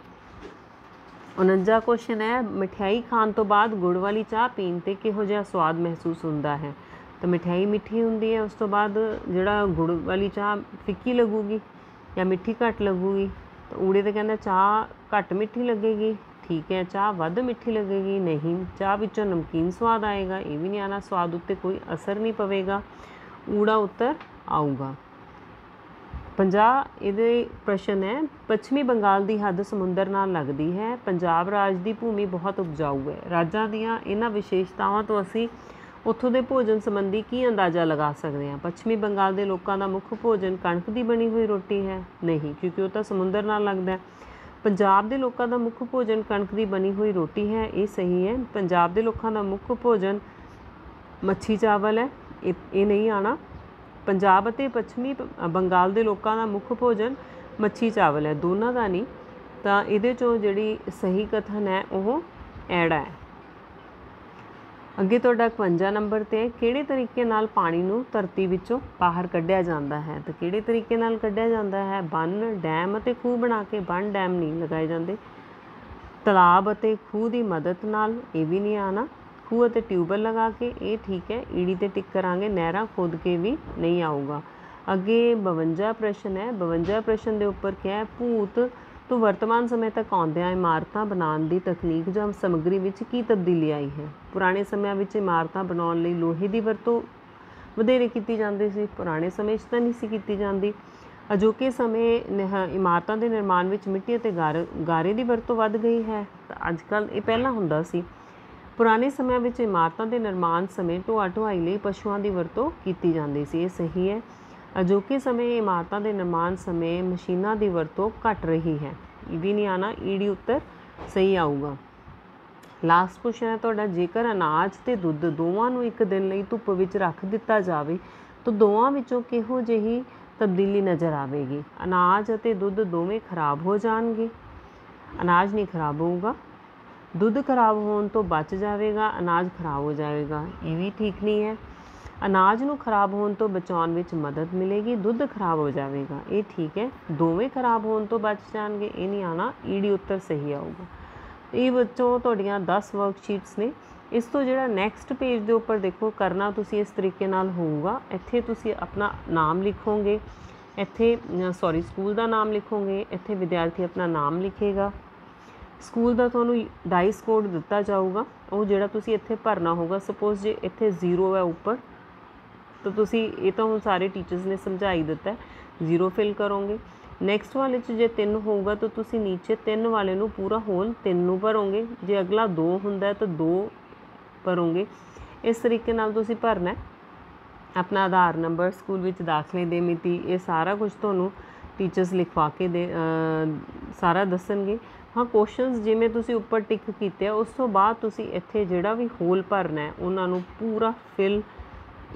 A: 49 क्वेश्चन है, मिठाई खाण तो बाद गुड़ वाली चाह पीण ते किहो जिहा स्वाद महसूस होंदा है? तो मिठाई मिठी हुंदी है, उस तो बाद जिहड़ा गुड़ वाली चाह फिक्की लगूगी या मिठी घट लगूगी। तो ऊड़े तो कहना चाह घट मिठी लगेगी, ठीक है। चाह वध मिठी लगेगी, नहीं। चाह विचों नमकीन स्वाद आएगा, ये भी नहीं आना। स्वाद उत्ते कोई असर नहीं पवेगा, ऊड़ा उत्तर आऊगा। ਇਹਦੇ ਪ੍ਰਸ਼ਨ ਹੈ, ਪੱਛਮੀ ਬੰਗਾਲ ਦੀ ਹੱਦ ਸਮੁੰਦਰ ਨਾਲ ਲੱਗਦੀ ਹੈ। ਪੰਜਾਬ ਰਾਜ ਦੀ ਭੂਮੀ ਬਹੁਤ ਉਪਜਾਊ ਹੈ। ਰਾਜਾਂ ਦੀਆਂ ਇਹਨਾਂ ਵਿਸ਼ੇਸ਼ਤਾਵਾਂ ਤੋਂ ਅਸੀਂ ਉੱਥੋਂ ਦੇ ਭੋਜਨ ਸੰਬੰਧੀ ਕੀ ਅੰਦਾਜ਼ਾ ਲਗਾ ਸਕਦੇ ਹਾਂ? ਪੱਛਮੀ ਬੰਗਾਲ ਦੇ ਲੋਕਾਂ ਦਾ ਮੁੱਖ ਭੋਜਨ ਕਣਕ ਦੀ ਬਣੀ ਹੋਈ ਰੋਟੀ ਹੈ? ਨਹੀਂ, ਕਿਉਂਕਿ ਉਹ ਤਾਂ ਸਮੁੰਦਰ ਨਾਲ ਲੱਗਦਾ ਹੈ। ਪੰਜਾਬ ਦੇ ਲੋਕਾਂ ਦਾ ਮੁੱਖ ਭੋਜਨ ਕਣਕ ਦੀ ਬਣੀ ਹੋਈ ਰੋਟੀ ਹੈ? ਇਹ ਸਹੀ ਹੈ। ਪੰਜਾਬ ਦੇ ਲੋਕਾਂ ਦਾ ਮੁੱਖ ਭੋਜਨ ਮੱਛੀ ਚਾਵਲ ਹੈ? ਇਹ ਨਹੀਂ ਆਉਣਾ। ਪੰਜਾਬ ਅਤੇ ਪੱਛਮੀ ਬੰਗਾਲ ਦੇ ਲੋਕਾਂ ਦਾ ਮੁੱਖ ਭੋਜਨ ਮੱਛੀ ਚਾਵਲ ਹੈ, ਦੋਨਾਂ ਦਾ ਨਹੀਂ। ਤਾਂ ਇਹਦੇ 'ਚੋਂ ਜਿਹੜੀ ਸਹੀ ਕਥਨ ਹੈ ਉਹ ਐੜਾ ਹੈ। ਅੱਗੇ ਤੁਹਾਡਾ 51 ਨੰਬਰ 'ਤੇ, ਕਿਹੜੇ ਤਰੀਕੇ ਨਾਲ ਪਾਣੀ ਨੂੰ ਧਰਤੀ ਵਿੱਚੋਂ ਬਾਹਰ ਕੱਢਿਆ ਜਾਂਦਾ ਹੈ? ਤਾਂ ਕਿਹੜੇ ਤਰੀਕੇ ਨਾਲ ਕੱਢਿਆ ਜਾਂਦਾ ਹੈ? ਬੰਨ, ਡੈਮ ਅਤੇ ਖੂਹ ਬਣਾ ਕੇ। ਬੰਨ ਡੈਮ ਨਹੀਂ ਲਗਾਏ ਜਾਂਦੇ। ਤਲਾਬ ਅਤੇ ਖੂਹ ਦੀ ਮਦਦ ਨਾਲ, ਇਹ ਵੀ ਨਹੀਂ ਆਉਣਾ। ਖੂਹ ਅਤੇ ਟਿਊਬਵੈੱਲ ਲਗਾ ਕੇ, ਇਹ ਠੀਕ ਹੈ, ਈੜੀ 'ਤੇ ਟਿਕ ਕਰਾਂਗੇ। ਨਹਿਰਾਂ ਖੋਦ ਕੇ ਵੀ ਨਹੀਂ ਆਊਗਾ। ਅੱਗੇ 52 ਪ੍ਰਸ਼ਨ ਹੈ। 52 ਪ੍ਰਸ਼ਨ ਦੇ ਉੱਪਰ ਕਿਹਾ ਹੈ, ਭੂਤ ਤੋਂ ਵਰਤਮਾਨ ਸਮੇਂ ਤੱਕ ਆਉਂਦਿਆਂ ਇਮਾਰਤਾਂ ਬਣਾਉਣ ਦੀ ਤਕਨੀਕ ਜਾਂ ਸਮੱਗਰੀ ਵਿੱਚ ਕੀ ਤਬਦੀਲੀ ਆਈ ਹੈ? ਪੁਰਾਣੇ ਸਮਿਆਂ ਵਿੱਚ ਇਮਾਰਤਾਂ ਬਣਾਉਣ ਲਈ ਲੋਹੇ ਦੀ ਵਰਤੋਂ ਵਧੇਰੇ ਕੀਤੀ ਜਾਂਦੀ ਸੀ, ਪੁਰਾਣੇ ਸਮੇਂ 'ਚ ਤਾਂ ਨਹੀਂ ਸੀ ਕੀਤੀ ਜਾਂਦੀ। ਅਜੋਕੇ ਸਮੇਂ ਇਮਾਰਤਾਂ ਦੇ ਨਿਰਮਾਣ ਵਿੱਚ ਮਿੱਟੀ ਅਤੇ ਗਾਰੇ ਦੀ ਵਰਤੋਂ ਵੱਧ ਗਈ ਹੈ। ਤਾਂ ਅੱਜ ਕੱਲ੍ਹ ਇਹ ਪਹਿਲਾਂ ਹੁੰਦਾ ਸੀ। ਪੁਰਾਣੇ ਸਮਿਆਂ ਵਿੱਚ ਇਮਾਰਤਾਂ ਦੇ ਨਿਰਮਾਣ ਸਮੇਂ ਢੋਆ ਢੁਆਈ ਲਈ ਪਸ਼ੂਆਂ ਦੀ ਵਰਤੋਂ ਕੀਤੀ ਜਾਂਦੀ ਸੀ, ਇਹ ਸਹੀ ਹੈ। ਅਜੋਕੇ ਸਮੇਂ ਇਮਾਰਤਾਂ ਦੇ ਨਿਰਮਾਣ ਸਮੇਂ ਮਸ਼ੀਨਾਂ ਦੀ ਵਰਤੋਂ ਘਟ ਰਹੀ ਹੈ, ਇਹ ਵੀ ਨਹੀਂ ਆਉਣਾ। ਈੜੀ ਉੱਤਰ ਸਹੀ ਆਊਗਾ। ਲਾਸਟ ਕੁਐਸਚਨ ਹੈ ਤੁਹਾਡਾ, ਜੇਕਰ ਅਨਾਜ ਅਤੇ ਦੁੱਧ ਦੋਵਾਂ ਨੂੰ ਇੱਕ ਦਿਨ ਲਈ ਧੁੱਪ ਵਿੱਚ ਰੱਖ ਦਿੱਤਾ ਜਾਵੇ ਤਾਂ ਦੋਵਾਂ ਵਿੱਚੋਂ ਕਿਹੋ ਜਿਹੀ ਤਬਦੀਲੀ ਨਜ਼ਰ ਆਵੇਗੀ? ਅਨਾਜ ਅਤੇ ਦੁੱਧ ਦੋਵੇਂ ਖਰਾਬ ਹੋ ਜਾਣਗੇ? ਅਨਾਜ ਨਹੀਂ ਖਰਾਬ ਹੋਊਗਾ। ਦੁੱਧ ਖਰਾਬ ਹੋਣ ਤੋਂ ਬਚ ਜਾਵੇਗਾ, ਅਨਾਜ ਖਰਾਬ ਹੋ ਜਾਵੇਗਾ, ਇਹ ਵੀ ਠੀਕ ਨਹੀਂ ਹੈ। ਅਨਾਜ ਨੂੰ ਖਰਾਬ ਹੋਣ ਤੋਂ ਬਚਾਉਣ ਵਿੱਚ ਮਦਦ ਮਿਲੇਗੀ, ਦੁੱਧ ਖਰਾਬ ਹੋ ਜਾਵੇਗਾ, ਇਹ ਠੀਕ ਹੈ। ਦੋਵੇਂ ਖਰਾਬ ਹੋਣ ਤੋਂ ਬਚ ਜਾਣਗੇ, ਇਹ ਨਹੀਂ ਆਉਣਾ। ਈੜੀ ਉੱਤਰ ਸਹੀ ਆਊਗਾ। ਇਹ ਬੱਚੋਂ ਤੁਹਾਡੀਆਂ 10 ਵਰਕਸ਼ੀਟਸ ਨੇ। ਇਸ ਤੋਂ ਜਿਹੜਾ ਨੈਕਸਟ ਪੇਜ ਦੇ ਉੱਪਰ ਦੇਖੋ, ਕਰਨਾ ਤੁਸੀਂ ਇਸ ਤਰੀਕੇ ਨਾਲ ਹੋਊਗਾ। ਇੱਥੇ ਤੁਸੀਂ ਆਪਣਾ ਨਾਮ ਲਿਖੋਗੇ, ਇੱਥੇ ਸਕੂਲ ਦਾ ਨਾਮ ਲਿਖੋਗੇ, ਇੱਥੇ ਵਿਦਿਆਰਥੀ ਆਪਣਾ ਨਾਮ ਲਿਖੇਗਾ। ਸਕੂਲ ਦਾ ਤੁਹਾਨੂੰ ਡਾਈਸ ਕੋਡ ਦਿੱਤਾ ਜਾਊਗਾ, ਉਹ ਜਿਹੜਾ ਤੁਸੀਂ ਇੱਥੇ ਭਰਨਾ ਹੋਊਗਾ। ਸਪੋਜ਼ ਜੇ ਇੱਥੇ 0 ਹੈ ਉੱਪਰ, ਤਾਂ ਤੁਸੀਂ ਇਹ ਤਾਂ ਹੁਣ ਸਾਰੇ ਟੀਚਰਸ ਨੇ ਸਮਝਾ ਹੀ ਦਿੱਤਾ, 0 ਫਿਲ ਕਰੋਗੇ। ਨੈਕਸਟ ਵਾਲੇ 'ਚ ਜੇ 3 ਹੋਊਗਾ ਤਾਂ ਤੁਸੀਂ ਨੀਚੇ 3 ਵਾਲੇ ਨੂੰ ਪੂਰਾ ਹੋਲ 3 ਨੂੰ ਭਰੋਗੇ। ਜੇ ਅਗਲਾ 2 ਹੁੰਦਾ ਤਾਂ 2 ਭਰੋਗੇ। ਇਸ ਤਰੀਕੇ ਨਾਲ ਤੁਸੀਂ ਭਰਨਾ। ਆਪਣਾ ਆਧਾਰ ਨੰਬਰ, ਸਕੂਲ ਵਿੱਚ ਦਾਖਲੇ ਦੀ ਮਿਤੀ, ਇਹ ਸਾਰਾ ਕੁਝ ਤੁਹਾਨੂੰ ਟੀਚਰਸ ਲਿਖਵਾ ਕੇ ਸਾਰਾ ਦੱਸਣਗੇ। ਹਾਂ, ਕੁਐਸਚਨਸ ਜਿਵੇਂ ਤੁਸੀਂ ਉੱਪਰ ਟਿਕ ਕੀਤੇ ਆ, ਉਸ ਤੋਂ ਬਾਅਦ ਤੁਸੀਂ ਇੱਥੇ ਜਿਹੜਾ ਵੀ ਹੋਲ ਭਰਨਾ ਹੈ ਉਹਨਾਂ ਨੂੰ ਪੂਰਾ ਫਿਲ,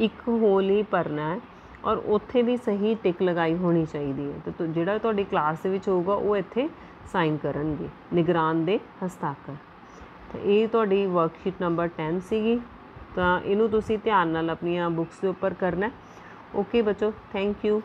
A: ਇੱਕ ਹੋਲ ਹੀ ਭਰਨਾ ਹੈ, ਔਰ ਉੱਥੇ ਵੀ ਸਹੀ ਟਿਕ ਲਗਾਈ ਹੋਣੀ ਚਾਹੀਦੀ ਹੈ। ਤੇ ਜਿਹੜਾ ਤੁਹਾਡੀ ਕਲਾਸ ਦੇ ਵਿੱਚ ਹੋਊਗਾ ਉਹ ਇੱਥੇ ਸਾਈਨ ਕਰਨਗੇ, ਨਿਗਰਾਨ ਦੇ ਹਸਤਾਖਰ। ਤਾਂ ਇਹ ਤੁਹਾਡੀ ਵਰਕਸ਼ੀਟ ਨੰਬਰ 10 ਸੀਗੀ। ਤਾਂ ਇਹਨੂੰ ਤੁਸੀਂ ਧਿਆਨ ਨਾਲ ਆਪਣੀਆਂ ਬੁੱਕਸ ਦੇ ਉੱਪਰ ਕਰਨਾ। ਓਕੇ ਬੱਚੋ, ਥੈਂਕ ਯੂ।